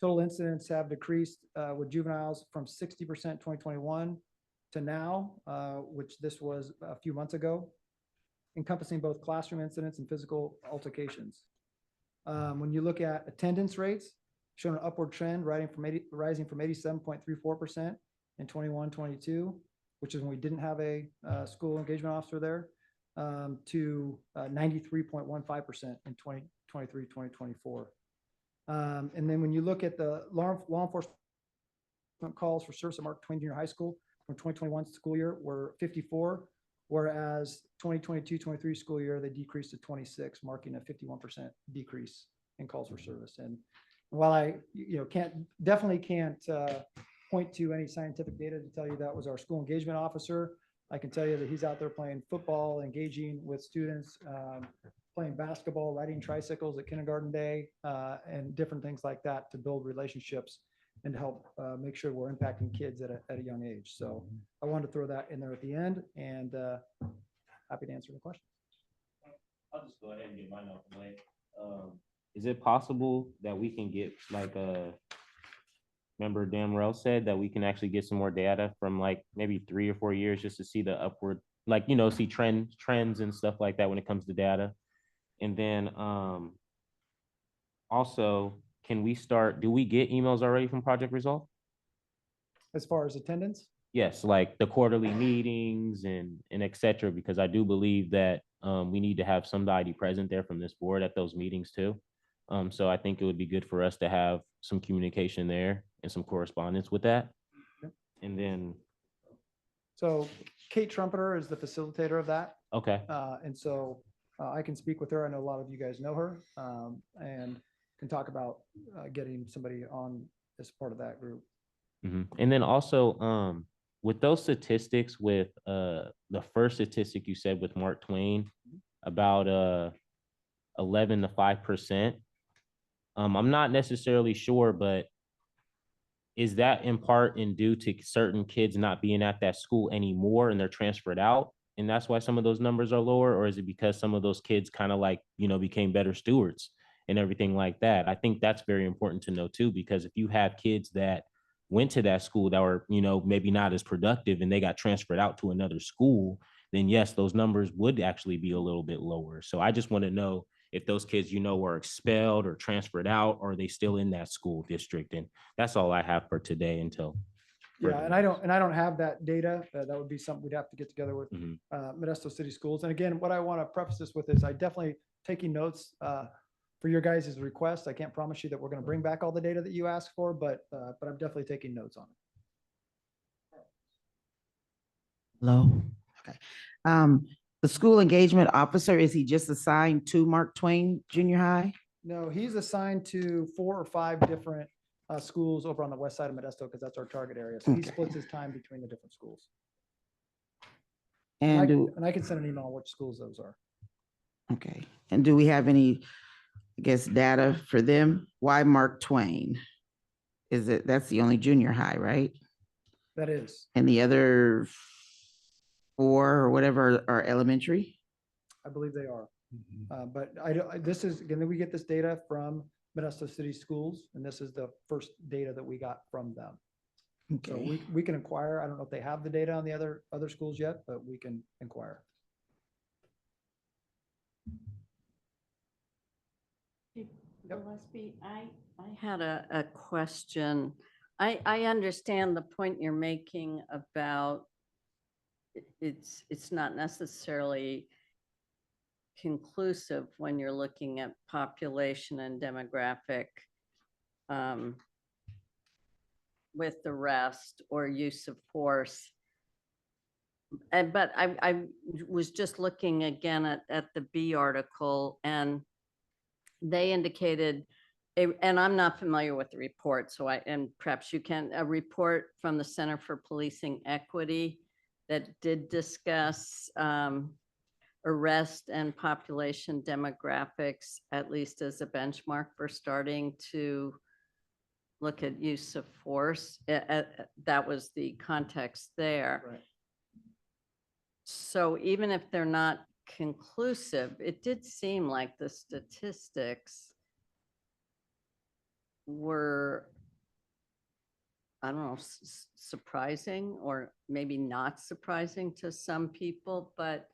Total incidents have decreased with juveniles from 60% 2021 to now, which this was a few months ago, encompassing both classroom incidents and physical altercations. When you look at attendance rates, showing an upward trend rising from 87.34% in 21-22, which is when we didn't have a school engagement officer there, to 93.15% in 2023-2024. And then when you look at the law enforcement calls for service at Mark Twain Junior High School from 2021 school year were 54, whereas 2022-23 school year, they decreased to 26, marking a 51% decrease in calls for service. And while I definitely can't point to any scientific data to tell you that was our school engagement officer, I can tell you that he's out there playing football, engaging with students, playing basketball, riding tricycles at kindergarten day, and different things like that to build relationships and to help make sure we're impacting kids at a young age. So I wanted to throw that in there at the end, and happy to answer the questions. I'll just go ahead and get mine out of the way. Is it possible that we can get like member Damrell said that we can actually get some more data from like maybe 3 or 4 years just to see the upward, like, see trends and stuff like that when it comes to data. And then also, do we get emails already from Project Resolve? As far as attendance? Yes, like the quarterly meetings and et cetera, because I do believe that we need to have somebody present there from this board at those meetings too. So I think it would be good for us to have some communication there and some correspondence with that. Yep. And then. So Kate Trumpeter is the facilitator of that. Okay. And so I can speak with her. I know a lot of you guys know her, and can talk about getting somebody on as part of that group. Mm-hmm. And then also with those statistics, with the first statistic you said with Mark Twain about 11 to 5%. I'm not necessarily sure, but is that in part due to certain kids not being at that school anymore and they're transferred out, and that's why some of those numbers are lower? Or is it because some of those kids kind of like, became better stewards and everything like that? I think that's very important to know too, because if you have kids that went to that school that were, maybe not as productive and they got transferred out to another school, then yes, those numbers would actually be a little bit lower. So I just want to know if those kids, were expelled or transferred out, or are they still in that school district? And that's all I have for today until. Yeah, and I don't have that data. That would be something we'd have to get together with Modesto City Schools. And again, what I want to preface this with is I definitely taking notes for your guys' request. I can't promise you that we're going to bring back all the data that you asked for, but I'm definitely taking notes on it. Hello. Okay. The school engagement officer, is he just assigned to Mark Twain Junior High? No, he's assigned to 4 or 5 different schools over on the west side of Modesto because that's our target area. So he splits his time between the different schools. And I can send an email on which schools those are. Okay. And do we have any, I guess, data for them? Why Mark Twain? That's the only junior high, right? That is. And the other 4 or whatever are elementary? I believe they are. But this is, again, we get this data from Modesto City Schools, and this is the first data that we got from them. So Okay. we can inquire. I don't know if they have the data on the other schools yet, but we can inquire. Gillespie, I had a question. I understand the point you're making about it's not necessarily conclusive when you're looking at population and demographic with arrest or use of force. But I was just looking again at the B article, and they indicated, and I'm not familiar with the report, so and perhaps you can, a report from the Center for Policing Equity that did discuss arrest and population demographics, at least as a benchmark for starting to look at use of force. That was the context there. Right. So even if they're not conclusive, it did seem like the statistics were, I don't know, surprising or maybe not surprising to some people, but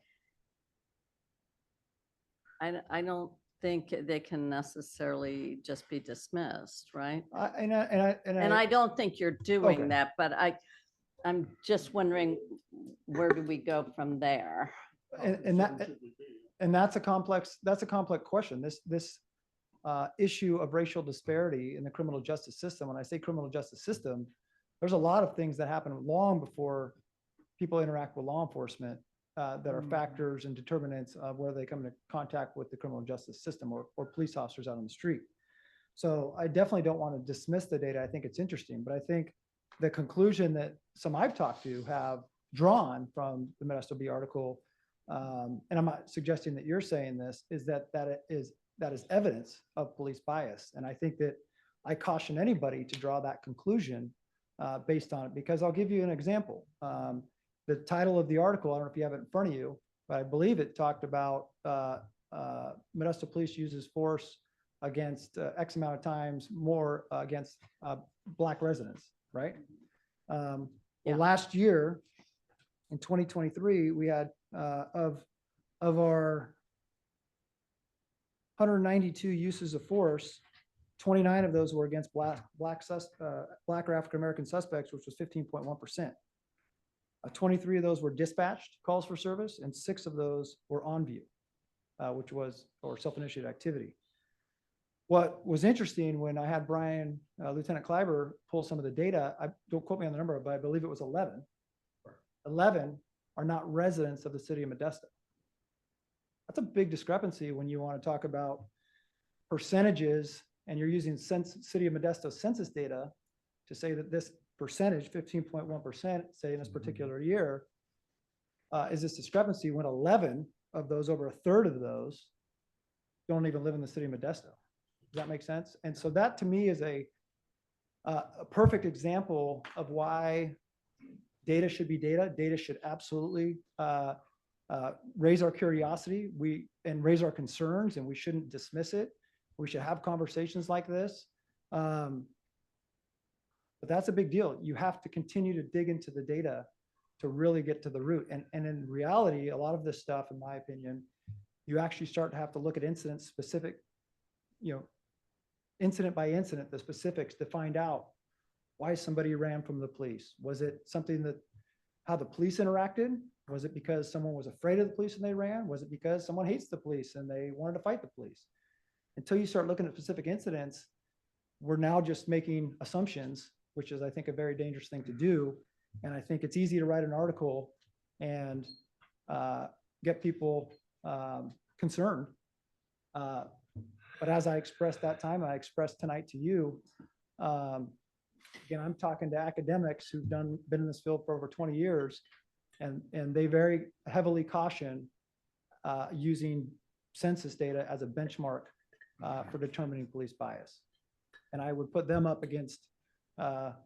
I don't think they can necessarily just be dismissed, right? And I don't think you're doing Okay. that, but I'm just wondering, where do we go from there? And that's a complex question. This issue of racial disparity in the criminal justice system. When I say criminal justice system, there's a lot of things that happen long before people interact with law enforcement that are factors and determinants of whether they come into contact with the criminal justice system or police officers out on the street. So I definitely don't want to dismiss the data. I think it's interesting, but I think the conclusion that some I've talked to have drawn from the Modesto B article, and I'm not suggesting that you're saying this, is that is evidence of police bias. And I think that I caution anybody to draw that conclusion based on it, because I'll give you an example. The title of the article, I don't know if you have it in front of you, but I believe it talked about Modesto police uses force against X amount of times more against Black residents, right? Well, last year in 2023, we had of our 192 uses of force, 29 of those were against Black or African-American suspects, which was 15.1%. 23 of those were dispatched calls for service, and 6 of those were on view, which was, or self-initiated activity. What was interesting when I had Brian, Lieutenant Kleiber, pull some of the data, don't quote me on the number, but I believe it was 11. 11 are not residents of the city of Modesto. That's a big discrepancy when you want to talk about percentages and you're using city of Modesto census data to say that this percentage, 15.1%, say in this particular year, is this discrepancy when 11 of those, over a third of those, don't even live in the city of Modesto. Does that make sense? And so that to me is a perfect example of why data should be data. Data should absolutely raise our curiosity and raise our concerns, and we shouldn't dismiss it. We should have conversations like this. But that's a big deal. You have to continue to dig into the data to really get to the root. And in reality, a lot of this stuff, in my opinion, you actually start to have to look at incident specific, incident by incident, the specifics to find out why somebody ran from the police. Was it something that, how the police interacted? Was it because someone was afraid of the police and they ran? Was it because someone hates the police and they wanted to fight the police? Until you start looking at specific incidents, we're now just making assumptions, which is, I think, a very dangerous thing to do. And I think it's easy to write an article and get people concerned. But as I expressed that time, I expressed tonight to you, again, I'm talking to academics who've been in this field for over 20 years, and they very heavily caution using census data as a benchmark for determining police bias. And I would put them up against, well,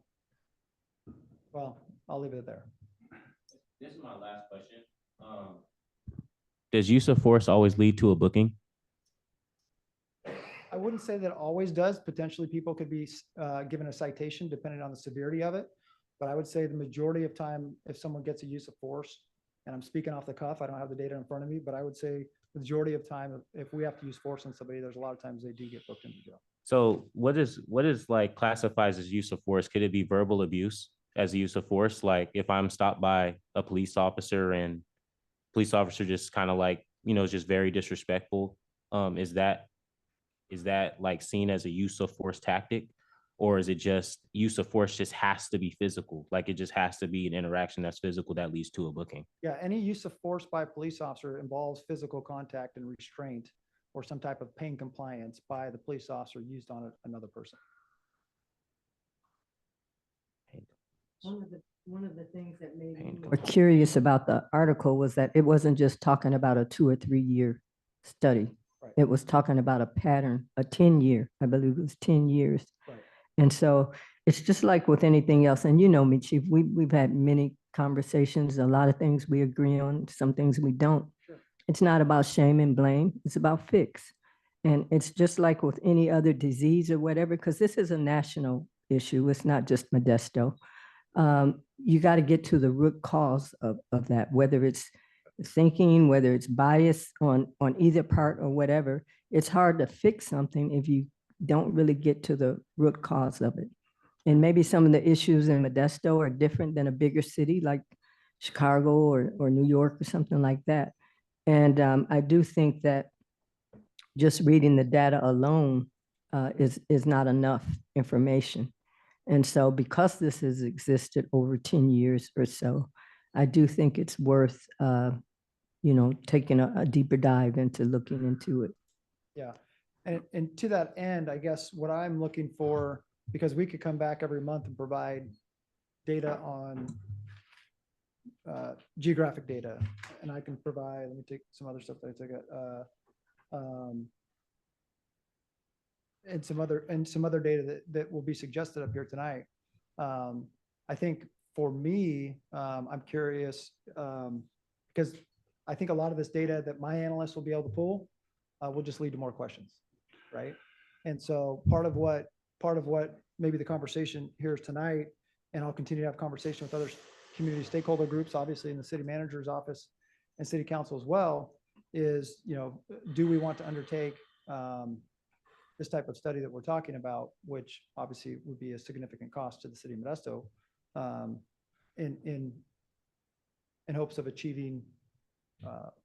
I'll leave it there. This is my last question. Does use of force always lead to a booking? I wouldn't say that it always does. Potentially, people could be given a citation depending on the severity of it. But I would say the majority of time, if someone gets a use of force, and I'm speaking off the cuff, I don't have the data in front of me, but I would say the majority of time, if we have to use force on somebody, there's a lot of times they do get booked into jail. So what is like classifies as use of force? Could it be verbal abuse as a use of force? Like if I'm stopped by a police officer and police officer just kind of like, is just very disrespectful. Is that like seen as a use of force tactic? Or is it just use of force just has to be physical? Like it just has to be an interaction that's physical that leads to a booking? Yeah, any use of force by a police officer involves physical contact and restraint or some type of pain compliance by the police officer used on another person. One of the things that made me Painful. more curious about the article was that it wasn't just talking about a 2 or 3 year study. Right. It was talking about a pattern, a 10-year, I believe it was 10 years. Right. And so it's just like with anything else. And you know me, Chief, we've had many conversations, a lot of things we agree on, some things we don't. Sure. It's not about shame and blame. It's about fix. And it's just like with any other disease or whatever, because this is a national issue. It's not just Modesto. You got to get to the root cause of that, whether it's thinking, whether it's bias on either part or whatever. It's hard to fix something if you don't really get to the root cause of it. And maybe some of the issues in Modesto are different than a bigger city like Chicago or New York or something like that. And I do think that just reading the data alone is not enough information. And so because this has existed over 10 years or so, I do think it's worth, taking a deeper dive into looking into it. Yeah. And to that end, I guess what I'm looking for, because we could come back every month and provide data on geographic data, and I can provide, let me take some other stuff that I took and some other data that will be suggested up here tonight. I think for me, I'm curious because I think a lot of this data that my analysts will be able to pull will just lead to more questions, right? And so part of what maybe the conversation here is tonight, and I'll continue to have conversation with other community stakeholder groups, obviously in the city manager's office and city council as well, is, do we want to undertake this type of study that we're talking about, which obviously would be a significant cost to the city of Modesto, in hopes of achieving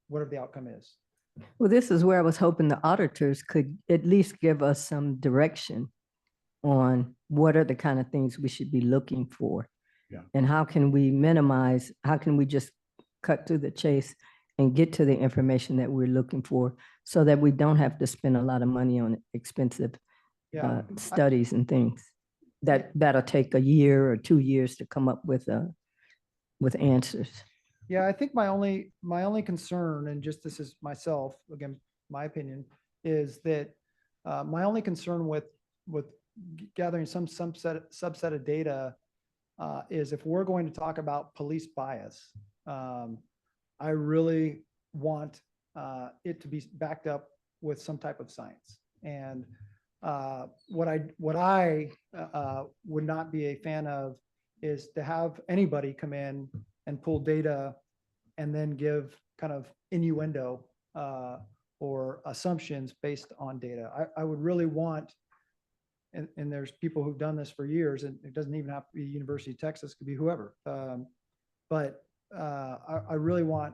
whatever the outcome is. Well, this is where I was hoping the auditors could at least give us some direction on what are the kind of things we should be looking for. Yeah. And how can we minimize, how can we just cut to the chase and get to the information that we're looking for so that we don't have to spend a lot of money on expensive studies and things that'll take a year or 2 years to come up with answers. Yeah, I think my only concern, and just this is myself, again, my opinion, is that my only concern with gathering some subset of data is if we're going to talk about police bias, I really want it to be backed up with some type of science. And what I would not be a fan of is to have anybody come in and pull data and then give kind of innuendo or assumptions based on data. I would really want, and there's people who've done this for years, and it doesn't even have to be University of Texas, it could be whoever. But I really want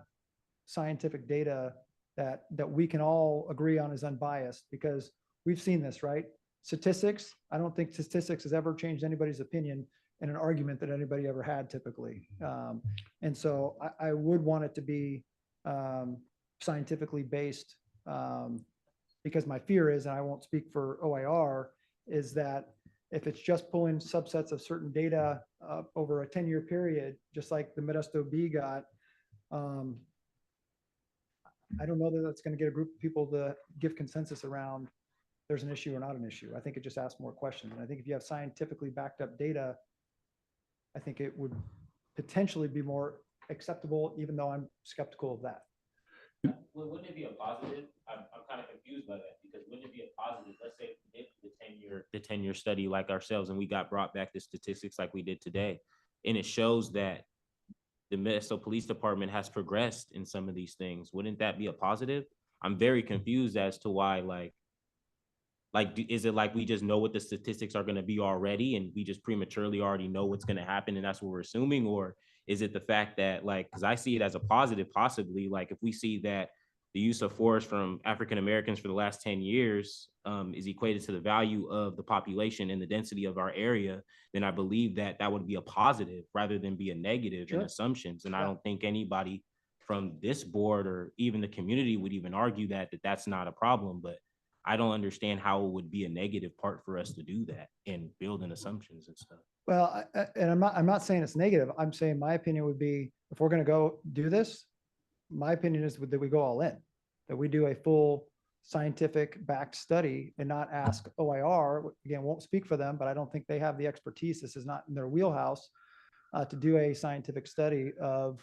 scientific data that we can all agree on is unbiased, because we've seen this, right? Statistics, I don't think statistics has ever changed anybody's opinion in an argument that anybody ever had typically. And so I would want it to be scientifically based, because my fear is, and I won't speak for OIR, is that if it's just pulling subsets of certain data over a 10-year period, just like the Modesto B got, I don't know that that's going to get a group of people to give consensus around there's an issue or not an issue. I think it just asks more questions. And I think if you have scientifically backed up data, I think it would potentially be more acceptable, even though I'm skeptical of that. Wouldn't it be a positive? I'm kind of confused by that because wouldn't it be a positive? Let's say if we did the 10-year study like ourselves and we got brought back the statistics like we did today, and it shows that the Minnesota Police Department has progressed in some of these things. Wouldn't that be a positive? I'm very confused as to why, is it like we just know what the statistics are going to be already and we just prematurely already know what's going to happen and that's what we're assuming? Or is it the fact that because I see it as a positive, possibly, if we see that the use of force from African Americans for the last 10 years is equated to the value of the population and the density of our area, then I believe that that would be a positive rather than be a negative in assumptions. And I don't think anybody from this board or even the community would even argue that that's not a problem. But I don't understand how it would be a negative part for us to do that and build in assumptions and stuff. Well, and I'm not saying it's negative. I'm saying my opinion would be, if we're going to go do this, my opinion is that we go all in, that we do a full scientific backed study and not ask OIR. Again, won't speak for them, but I don't think they have the expertise. This is not in their wheelhouse to do a scientific study of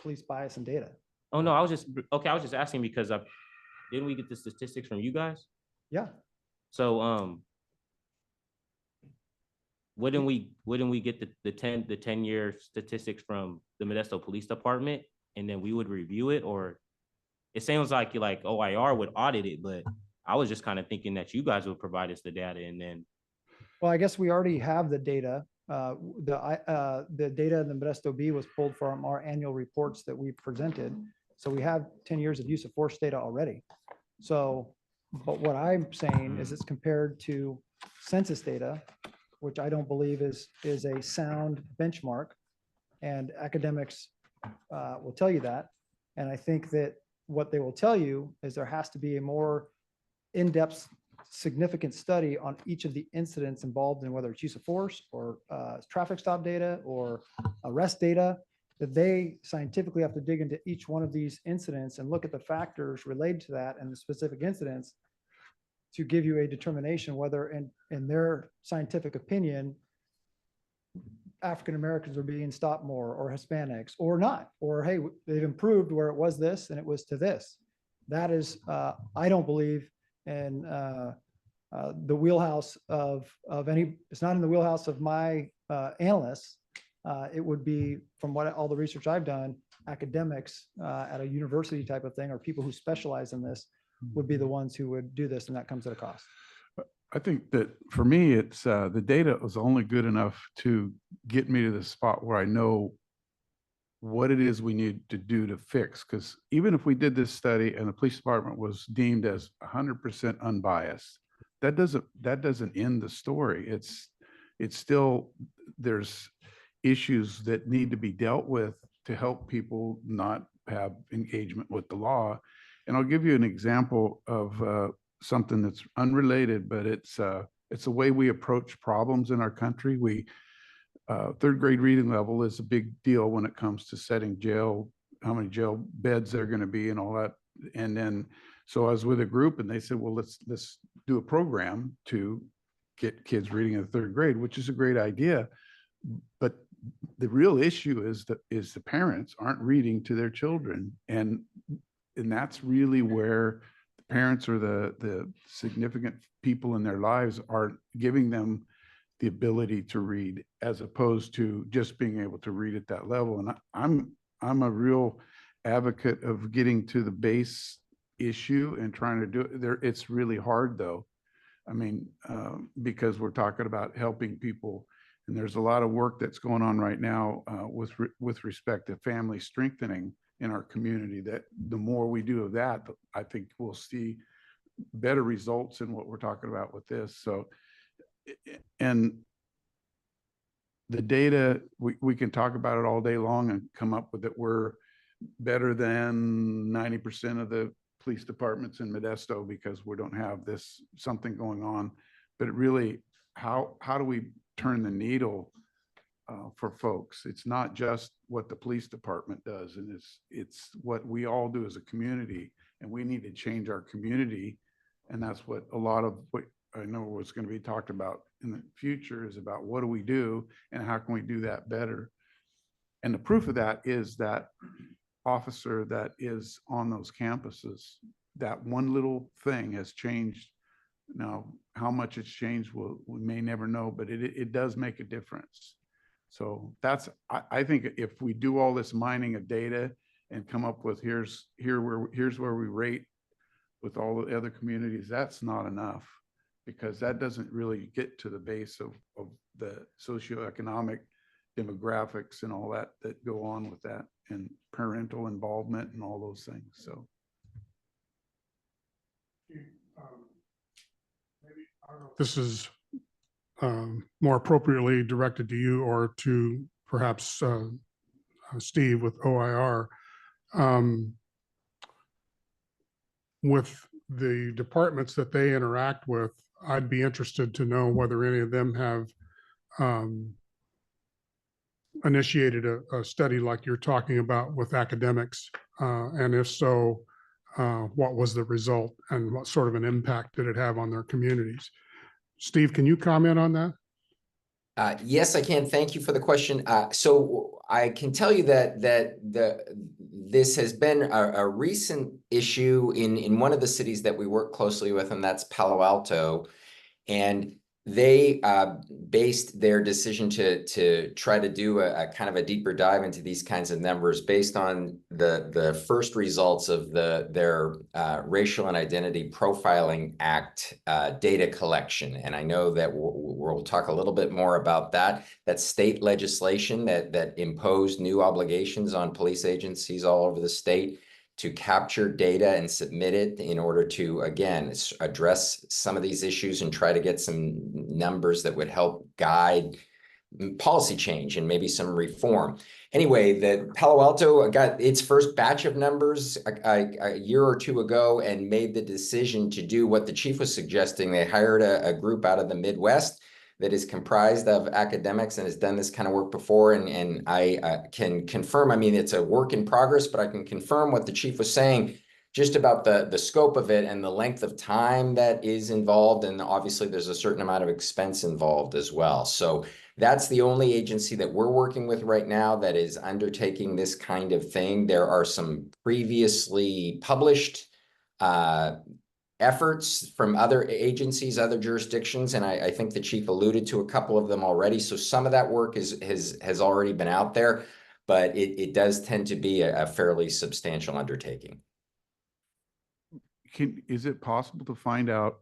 police bias and data. Oh, no, I was just asking because didn't we get the statistics from you guys? Yeah. So, wouldn't we get the 10-year statistics from the Modesto Police Department and then we would review it? Or it sounds like OIR would audit it, but I was just kind of thinking that you guys would provide us the data and then. Well, I guess we already have the data. The data in the Modesto B was pulled from our annual reports that we presented. So we have 10 years of use of force data already. So, but what I'm saying is it's compared to census data, which I don't believe is a sound benchmark, and academics will tell you that. And I think that what they will tell you is there has to be a more in-depth, significant study on each of the incidents involved in whether it's use of force or traffic stop data or arrest data, that they scientifically have to dig into each one of these incidents and look at the factors related to that and the specific incidents to give you a determination whether in their scientific opinion, African Americans are being stopped more or Hispanics or not, or hey, they've improved where it was this and it was to this. That is, I don't believe in the wheelhouse of any, it's not in the wheelhouse of my analysts. It would be, from all the research I've done, academics at a university type of thing, or people who specialize in this would be the ones who would do this, and that comes at a cost. I think that for me, it's the data was only good enough to get me to the spot where I know what it is we need to do to fix. Because even if we did this study and the police department was deemed as 100% unbiased, that doesn't end the story. It's still, there's issues that need to be dealt with to help people not have engagement with the law. And I'll give you an example of something that's unrelated, but it's the way we approach problems in our country. Third grade reading level is a big deal when it comes to setting how many jail beds there are going to be and all that. And then, so I was with a group and they said, well, let's do a program to get kids reading in the third grade, which is a great idea. But the real issue is the parents aren't reading to their children. And that's really where the parents or the significant people in their lives are giving them the ability to read, as opposed to just being able to read at that level. And I'm a real advocate of getting to the base issue and trying to do it there. It's really hard though. I mean, because we're talking about helping people, and there's a lot of work that's going on right now with respect to family strengthening in our community, that the more we do of that, I think we'll see better results in what we're talking about with this. So, and the data, we can talk about it all day long and come up with it. We're better than 90% of the police departments in Modesto because we don't have something going on. But it really, how do we turn the needle for folks? It's not just what the police department does, and it's what we all do as a community, and we need to change our community. And that's what a lot of what I know what's going to be talked about in the future is about what do we do and how can we do that better. And the proof of that is that officer that is on those campuses. That one little thing has changed. Now, how much it's changed, we may never know, but it does make a difference. So that's, I think if we do all this mining of data and come up with here's where we rate with all the other communities, that's not enough, because that doesn't really get to the base of the socioeconomic demographics and all that go on with that, and parental involvement and all those things. So this is more appropriately directed to you or to perhaps Steve with OIR. With the departments that they interact with, I'd be interested to know whether any of them have initiated a study like you're talking about with academics, and if so, what was the result and what sort of an impact did it have on their communities? Steve, can you comment on that? Yes, I can. Thank you for the question. So I can tell you that this has been a recent issue in one of the cities that we work closely with, and that's Palo Alto. And they based their decision to try to do a kind of a deeper dive into these kinds of numbers based on the first results of their Racial and Identity Profiling Act data collection. And I know that we'll talk a little bit more about that. That's state legislation that imposed new obligations on police agencies all over the state to capture data and submit it in order to, again, address some of these issues and try to get some numbers that would help guide policy change and maybe some reform. Anyway, the Palo Alto got its first batch of numbers a year or two ago and made the decision to do what the chief was suggesting. They hired a group out of the Midwest that is comprised of academics and has done this kind of work before. And I can confirm, I mean, it's a work in progress, but I can confirm what the chief was saying just about the scope of it and the length of time that is involved. And obviously there's a certain amount of expense involved as well. So that's the only agency that we're working with right now that is undertaking this kind of thing. There are some previously published efforts from other agencies, other jurisdictions, and I think the chief alluded to a couple of them already. So some of that work has already been out there, but it does tend to be a fairly substantial undertaking. is it possible to find out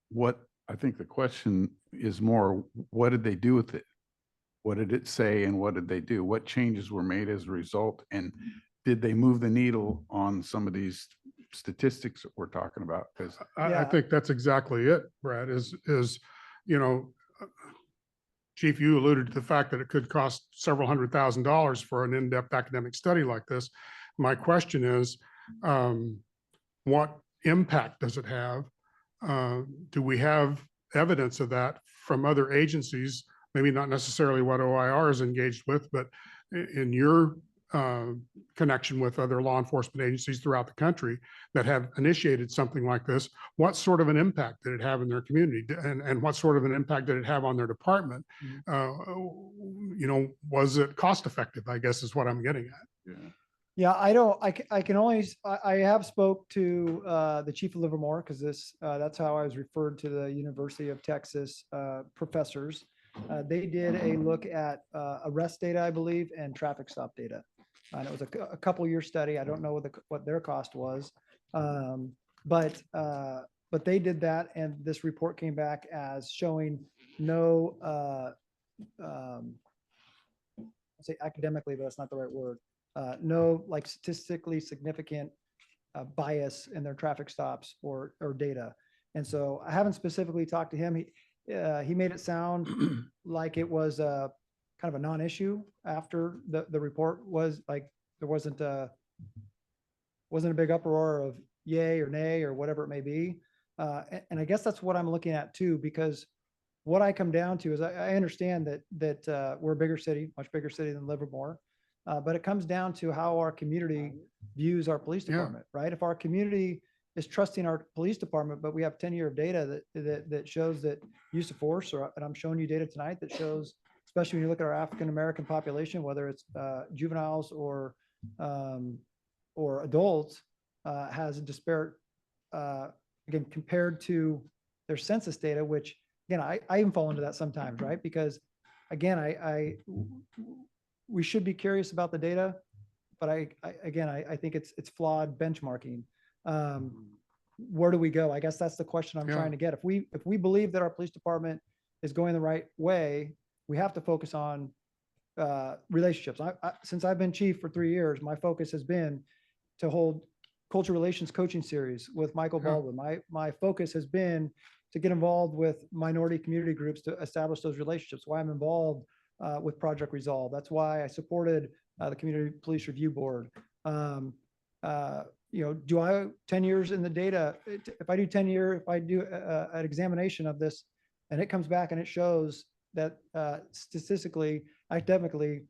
what, I think the question is more, what did they do with it? What did it say and what did they do? What changes were made as a result? And did they move the needle on some of these statistics that we're talking about? Because I think that's exactly it, Brad, is, you know, Chief, you alluded to the fact that it could cost several $100,000 for an in-depth academic study like this. My question is, what impact does it have? Do we have evidence of that from other agencies? Maybe not necessarily what OIR is engaged with, but in your connection with other law enforcement agencies throughout the country that have initiated something like this, what sort of an impact did it have in their community? And what sort of an impact did it have on their department? You know, was it cost effective, I guess is what I'm getting at. Yeah, I can only, I have spoke to the chief of Livermore because that's how I was referred to the University of Texas professors. They did a look at arrest data, I believe, and traffic stop data. And it was a couple year study. I don't know what their cost was, but they did that, and this report came back as showing no, I'll say academically, but that's not the right word. No, like statistically significant bias in their traffic stops or data. And so I haven't specifically talked to him. He made it sound like it was kind of a non-issue after the report was like, there wasn't a big uproar of yay or nay or whatever it may be. And I guess that's what I'm looking at too, because what I come down to is I understand that we're a bigger city, much bigger city than Livermore. But it comes down to how our community views our police department, right? If our community is trusting our police department, but we have 10 year of data that shows that use of force, and I'm showing you data tonight that shows, especially when you look at our African-American population, whether it's juveniles or adults, has a disparate, again, compared to their census data, which, again, I even fall into that sometimes, right? Because again, we should be curious about the data, but I think it's flawed benchmarking. Where do we go? I guess that's the question I'm trying to get. If we believe that our police department is going the right way, we have to focus on relationships. Since I've been chief for 3 years, my focus has been to hold culture relations coaching series with Michael Baldwin. My focus has been to get involved with minority community groups to establish those relationships. Why I'm involved with Project Resolve. That's why I supported the Community Police Review Board. Do I 10 years in the data? If I do an examination of this, and it comes back and it shows that statistically, academically,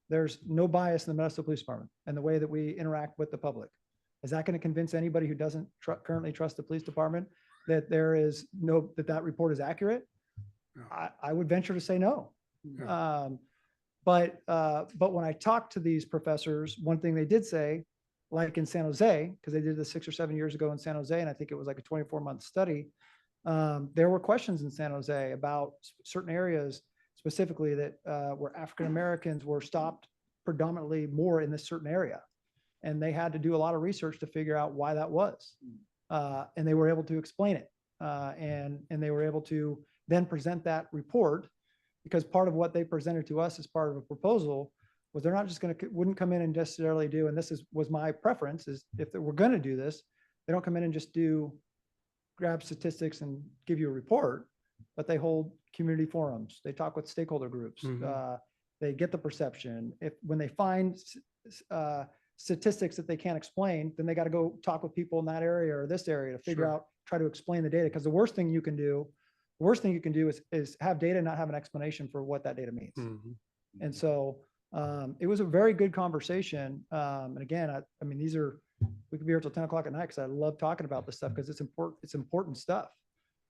there's no bias in the Minnesota Police Department and the way that we interact with the public. Is that going to convince anybody who doesn't currently trust the police department that that report is accurate? I would venture to say no. Yeah. But when I talked to these professors, one thing they did say, like in San Jose, because they did this 6 or 7 years ago in San Jose, and I think it was like a 24-month study, there were questions in San Jose about certain areas specifically that where African Americans were stopped predominantly more in this certain area. And they had to do a lot of research to figure out why that was. And they were able to explain it. And they were able to then present that report, because part of what they presented to us as part of a proposal was they're not just wouldn't come in and necessarily do, and this was my preference, is if they were going to do this, they don't come in and just grab statistics and give you a report, but they hold community forums. They talk with stakeholder groups. They get the perception. When they find statistics that they can't explain, then they got to go talk with people in that area or this area to figure out, try to explain the data. Because the worst thing you can do is have data and not have an explanation for what that data means. And so it was a very good conversation. And again, I mean, we could be here till 10 o'clock at night because I love talking about this stuff because it's important stuff.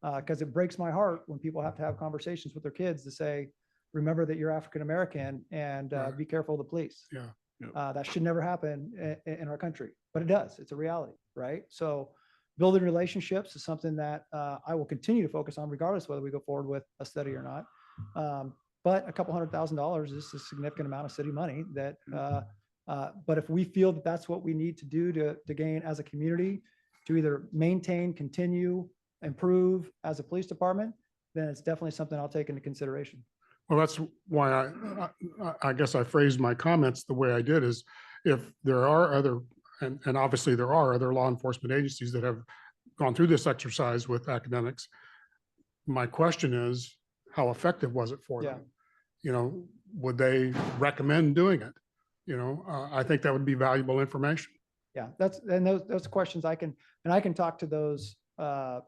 Because it breaks my heart when people have to have conversations with their kids to say, remember that you're African American and be careful of the police. That should never happen in our country, but it does. It's a reality, right? So building relationships is something that I will continue to focus on regardless whether we go forward with a study or not. But a couple $100,000 is a significant amount of city money that, but if we feel that that's what we need to do to gain as a community, to either maintain, continue, improve as a police department, then it's definitely something I'll take into consideration. Well, that's why I guess I phrased my comments the way I did, is if there are other, and obviously there are other law enforcement agencies that have gone through this exercise with academics. My question is, how effective was it for them? Would they recommend doing it? I think that would be valuable information. Yeah, those questions I can talk to those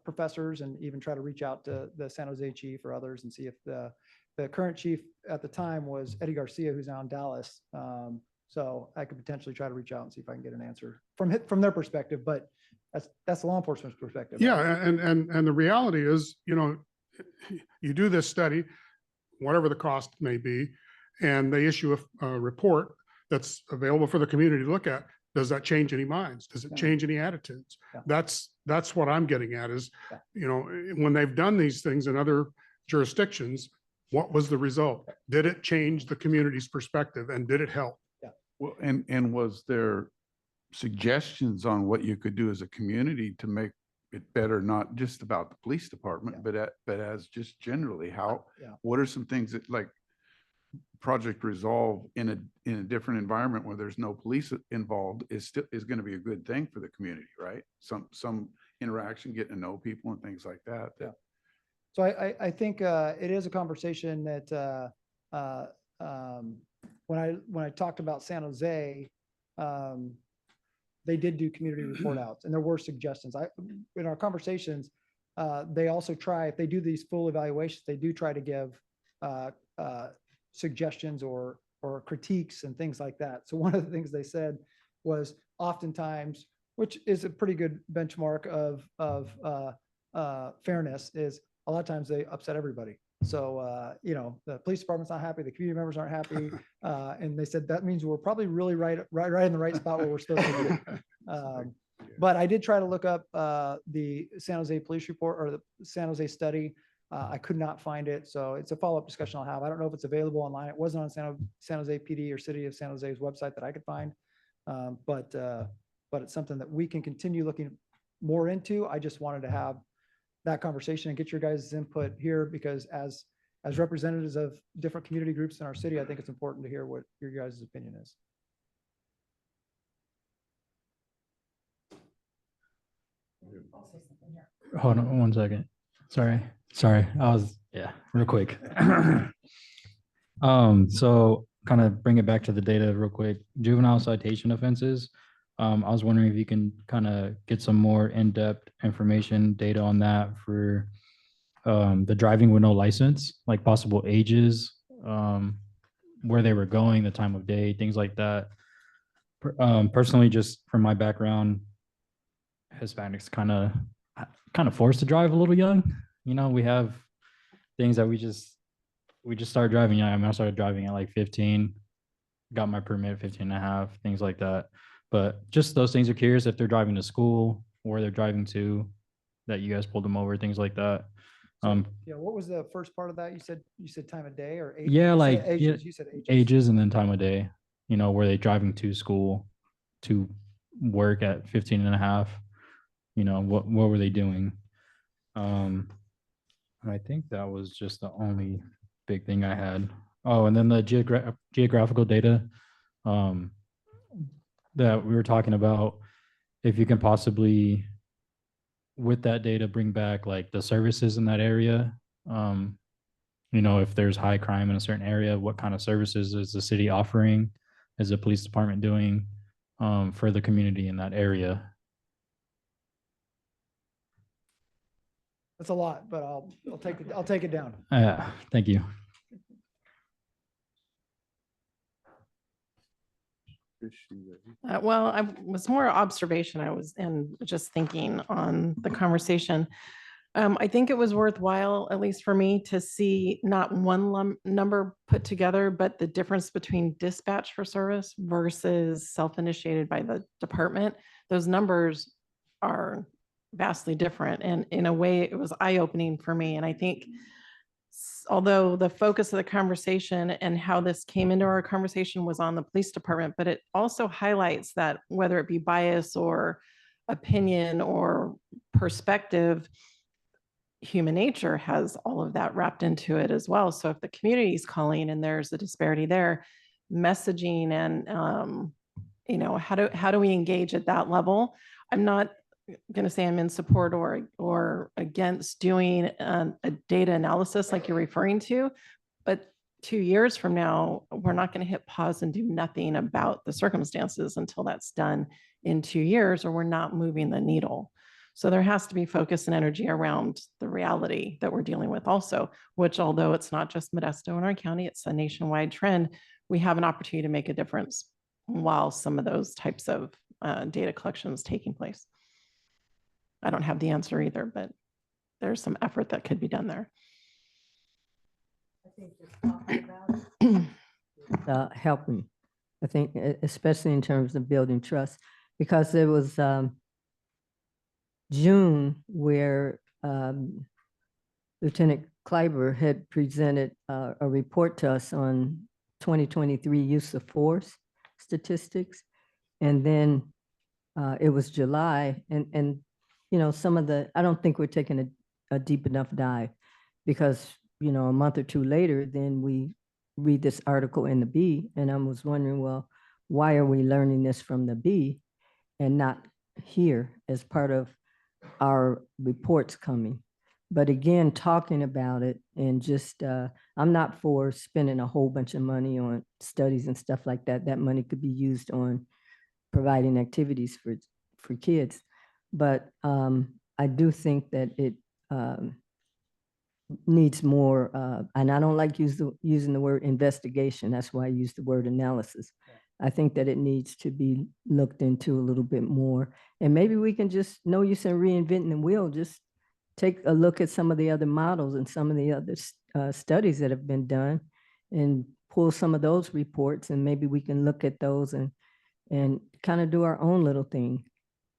professors and even try to reach out to the San Jose chief or others and see if the current chief at the time was Eddie Garcia, who's now in Dallas. So I could potentially try to reach out and see if I can get an answer from their perspective, but that's the law enforcement's perspective. Yeah, and the reality is, you do this study, whatever the cost may be, and they issue a report that's available for the community to look at. Does that change any minds? Does it change any attitudes? That's what I'm getting at is, when they've done these things in other jurisdictions, what was the result? Did it change the community's perspective and did it help? Well, and was there suggestions on what you could do as a community to make it better, not just about the police department, but as just generally what are some things that, like Project Resolve in a different environment where there's no police involved is going to be a good thing for the community, right? Some interaction, getting to know people and things like that. So I think it is a conversation that when I talked about San Jose, they did do community report outs and there were suggestions. In our conversations, they also try, if they do these full evaluations, they do try to give suggestions or critiques and things like that. So one of the things they said was oftentimes, which is a pretty good benchmark of fairness, is a lot of times they upset everybody. So, you know, the police department's not happy, the community members aren't happy. And they said, that means we're probably really right in the right spot where we're supposed to be. But I did try to look up the San Jose police report or the San Jose study. I could not find it. So it's a follow-up discussion I'll have. I don't know if it's available online. It wasn't on San Jose PD or City of San Jose's website that I could find. But it's something that we can continue looking more into. I just wanted to have that conversation and get your guys' input here because as representatives of different community groups in our city, I think it's important to hear what your guys' opinion is. Hold on one second. Sorry. Real quick. So kind of bring it back to the data real quick. Juvenile citation offenses. I was wondering if you can kind of get some more in-depth information, data on that for the driving with no license, like possible ages, where they were going, the time of day, things like that. Personally, just from my background, Hispanics kind of forced to drive a little young. You know, we have things that we just started driving young. I mean, I started driving at like 15, got my permit at 15 and a half, things like that. But just those things are curious if they're driving to school, where they're driving to, that you guys pulled them over, things like that. Yeah, what was the first part of that? You said time of day or age? Yeah, You said like ages. You said ages. ages and then time of day, you know, were they driving to school, to work at 15 and a half? You know, what were they doing? I think that was just the only big thing I had. Oh, and then the geographical data that we were talking about, if you can possibly, with that data, bring back like the services in that area. You know, if there's high crime in a certain area, what kind of services is the city offering? Is the police department doing for the community in that area? That's a lot, but I'll take it down. Thank you. Well, I was more observation. I was and just thinking on the conversation. I think it was worthwhile, at least for me, to see not one number put together, but the difference between dispatch for service versus self-initiated by the department. Those numbers are vastly different. And in a way, it was eye-opening for me. And I think although the focus of the conversation and how this came into our conversation was on the police department, but it also highlights that whether it be bias or opinion or perspective, human nature has all of that wrapped into it as well. So if the community is calling and there's a disparity there, messaging and, you know, how do we engage at that level? I'm not going to say I'm in support or against doing a data analysis like you're referring to, but 2 years from now, we're not going to hit pause and do nothing about the circumstances until that's done in 2 years, or we're not moving the needle. So there has to be focus and energy around the reality that we're dealing with also, which although it's not just Modesto in our county, it's a nationwide trend, we have an opportunity to make a difference while some of those types of data collections taking place. I don't have the answer either, but there's some effort that could be done there. I think just talking about it, helping. I think especially in terms of building trust, because there was June where Lieutenant Kleiber had presented a report to us on 2023 use of force statistics. And then it was July and you know, some of the, I don't think we're taking a deep enough dive because, you know, a month or two later, then we read this article in the B and I was wondering, well, why are we learning this from the B and not here as part of our reports coming? But again, talking about it and just, I'm not for spending a whole bunch of money on studies and stuff like that. That money could be used on providing activities for kids. But I do think that it needs more, and I don't like using the word investigation. That's why I use the word analysis. I think that it needs to be looked into a little bit more. And maybe we can just, no use in reinventing the wheel, just take a look at some of the other models and some of the other studies that have been done and pull some of those reports, and maybe we can look at those and kind of do our own little thing.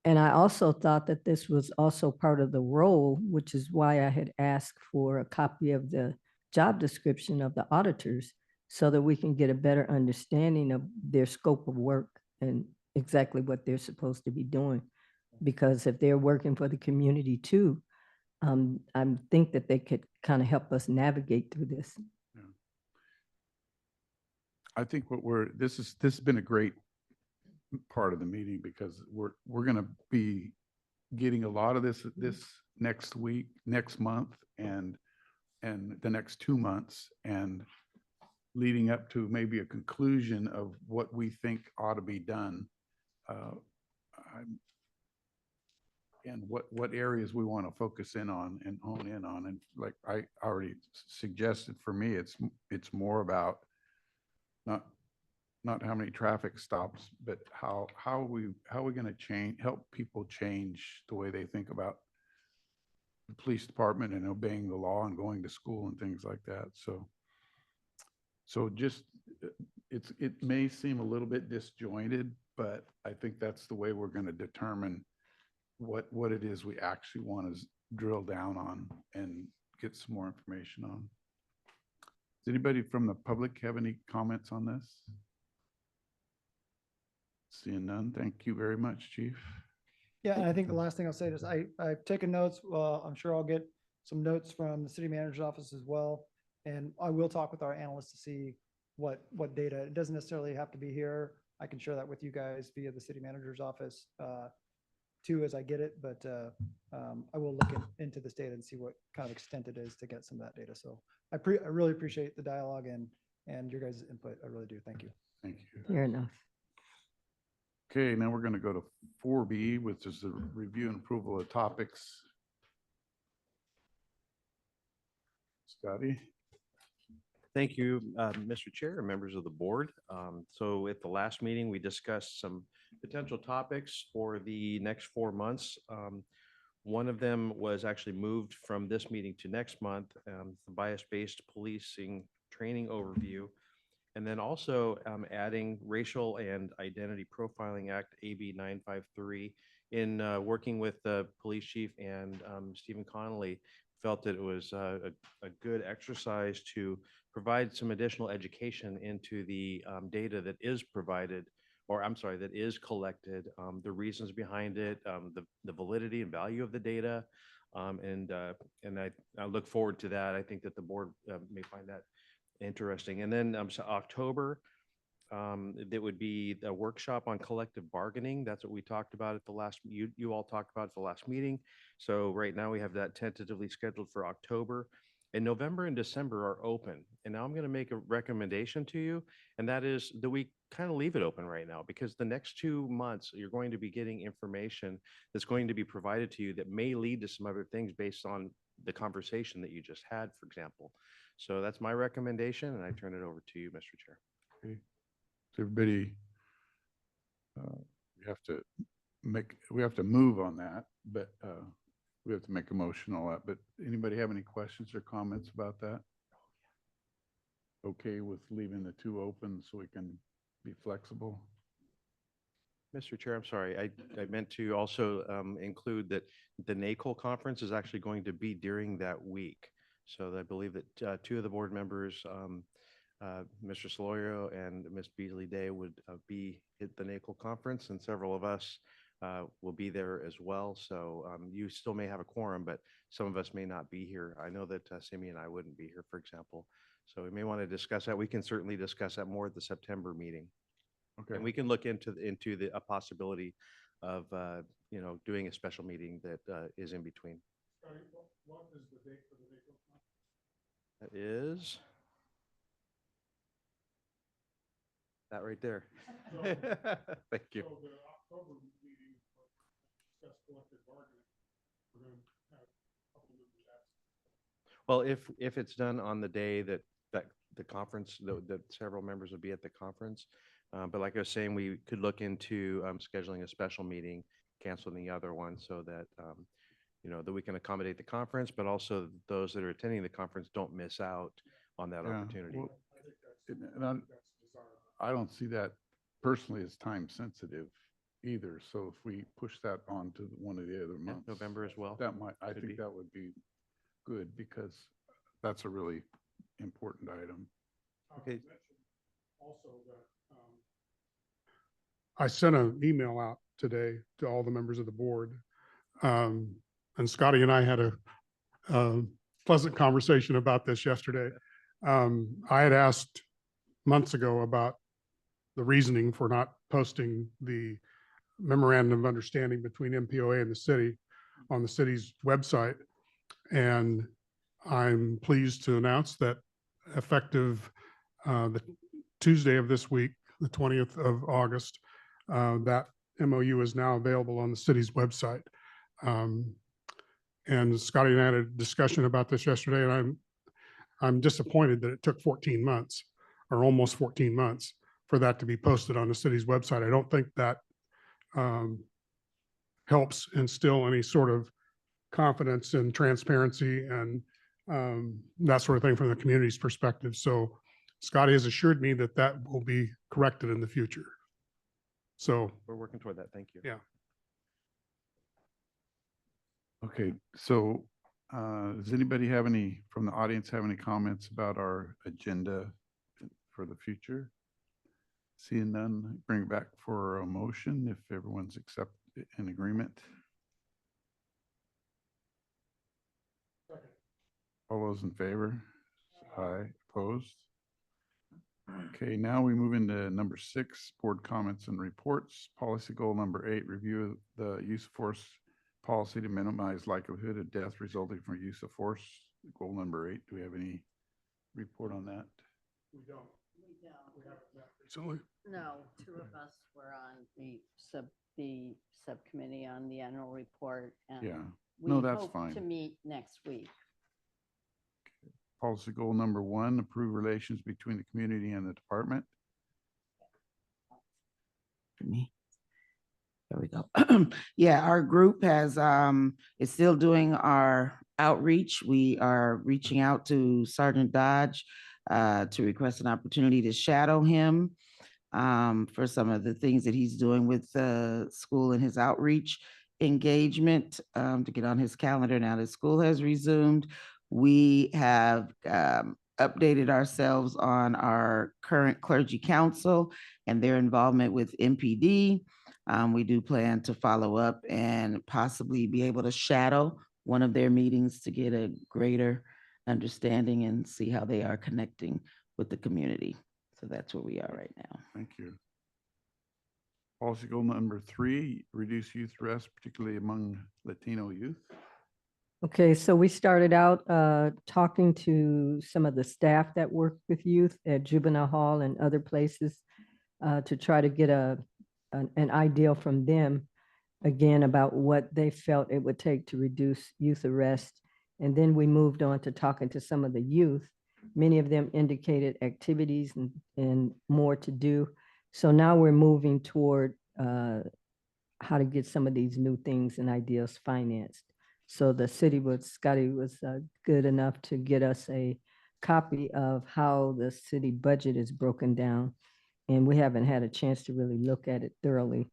And I also thought that this was also part of the role, which is why I had asked for a copy of the job description of the auditors so that we can get a better understanding of their scope of work and exactly what they're supposed to be doing. Because if they're working for the community too, I think that they could kind of help us navigate through this. I think this has been a great part of the meeting because we're going to be getting a lot of this next week, next month, and the next 2 months, and leading up to maybe a conclusion of what we think ought to be done. And what areas we want to focus in on and hone in on. And like I already suggested, for me, it's more about not how many traffic stops, but how are we going to help people change the way they think about the police department and obeying the law and going to school and things like that. So just it may seem a little bit disjointed, but I think that's the way we're going to determine what it is we actually want to drill down on and get some more information on. Does anybody from the public have any comments on this? Seeing none, thank you very much, Chief. Yeah, and I think the last thing I'll say is I've taken notes. I'm sure I'll get some notes from the city manager's office as well. And I will talk with our analysts to see what data. It doesn't necessarily have to be here. I can share that with you guys via the city manager's office too as I get it. But I will look into this data and see what kind of extent it is to get some of that data. So I really appreciate the dialogue and your guys' input. I really do. Thank you. Thank you. Fair enough. Okay, now we're going to go to 4B, which is the review and approval of topics. Scotty? Thank you, Mr. Chair and members of the board. So at the last meeting, we discussed some potential topics for the next 4 months. One of them was actually moved from this meeting to next month, the bias-based policing training overview. And then also adding Racial and Identity Profiling Act, AB 953, in working with the police chief and Stephen Connolly, felt that it was a good exercise to provide some additional education into the data that is provided, or I'm sorry, that is collected, the reasons behind it, the validity and value of the data. And I look forward to that. I think that the board may find that interesting. And then so October, that would be a workshop on collective bargaining. That's what we talked about at the last, you all talked about at the last meeting. So right now we have that tentatively scheduled for October. And November and December are open. And now I'm going to make a recommendation to you, and that is that we kind of leave it open right now, because the next 2 months you're going to be getting information that's going to be provided to you that may lead to some other things based on the conversation that you just had, for example. So that's my recommendation, and I turn it over to you, Mr. Chair. Okay. So everybody, we have to move on that, but we have to make a motion on that. But anybody have any questions or comments about that? Okay with leaving the 2 open so we can be flexible? Mr. Chair, I'm sorry. I meant to also include that the NACOL conference is actually going to be during that week. So I believe that 2 of the board members, Mr. Solorio and Ms. Beasley Day, would be at the NACOL conference, and several of us will be there as well. So you still may have a quorum, but some of us may not be here. I know that Simi and I wouldn't be here, for example. So we may want to discuss that. We can certainly discuss that more at the September meeting. Okay. And we can look into a possibility of doing a special meeting that is in between. What is the date for the NACO conference? That is that right there. Thank you. So the October meeting, discuss collective bargaining, we're going to have a couple of members absent. Well, if it's done on the day that the conference, that several members will be at the conference. But like I was saying, we could look into scheduling a special meeting, canceling the other one, so that that we can accommodate the conference, but also those that are attending the conference don't miss out on that Yeah, opportunity. well, and I don't see that personally as time sensitive either. So if we push that on to one of the other Yeah, months. November as well. That might, I Could think be. that would be good because that's a really important item. Okay. Also that, I sent an email out today to all the members of the board. And Scotty and I had a pleasant conversation about this yesterday. I had asked months ago about the reasoning for not posting the memorandum of understanding between MPOA and the city on the city's website. And I'm pleased to announce that effective the Tuesday of this week, the 20th of August, that MOU is now available on the city's website. And Scotty and I had a discussion about this yesterday, and I'm disappointed that it took 14 months or almost 14 months for that to be posted on the city's website. I don't think that helps instill any sort of confidence and transparency and that sort of thing from the community's perspective. So Scotty has assured me that that will be corrected in the future. So, We're working toward that. Thank you. yeah. Okay, so does anybody from the audience have any comments about our agenda for the future? Seeing none, bring it back for a motion if everyone's in agreement. All those in favor? Aye, opposed? Okay, now we move into number 6, board comments and reports. Policy goal number 8, review the use of force policy to minimize likelihood of death resulting from use of force. Goal number 8, do we have any report on that? We don't. We don't. We haven't met recently. No, 2 of us were on the subcommittee on the annual report. And Yeah, we no, that's hope fine. to meet next week. Policy goal number 1, improve relations between the community and the department. For me. There we go. Yeah, our group is still doing our outreach. We are reaching out to Sergeant Dodge to request an opportunity to shadow him for some of the things that he's doing with the school and his outreach engagement to get on his calendar now that school has resumed. We have updated ourselves on our current clergy council and their involvement with MPD. We do plan to follow up and possibly be able to shadow one of their meetings to get a greater understanding and see how they are connecting with the community. So that's where we are right now. Thank you. Policy goal number 3, reduce youth arrest, particularly among Latino youth. Okay, so we started out talking to some of the staff that work with youth at juvenile hall and other places to try to get an idea from them, again, about what they felt it would take to reduce youth arrest. And then we moved on to talking to some of the youth. Many of them indicated activities and more to do. So now we're moving toward how to get some of these new things and ideas financed. So the city Scotty was good enough to get us a copy of how the city budget is broken down. And we haven't had a chance to really look at it thoroughly,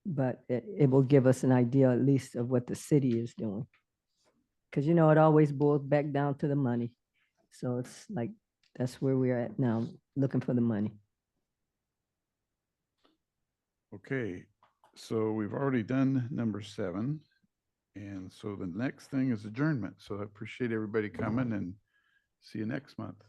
but it will give us an idea at least of what the city is doing. Because, it always boils back down to the money. So it's like, that's where we're at now, looking for the money. Okay, so we've already done number 7. And so the next thing is adjournment. So I appreciate everybody coming and see you next month.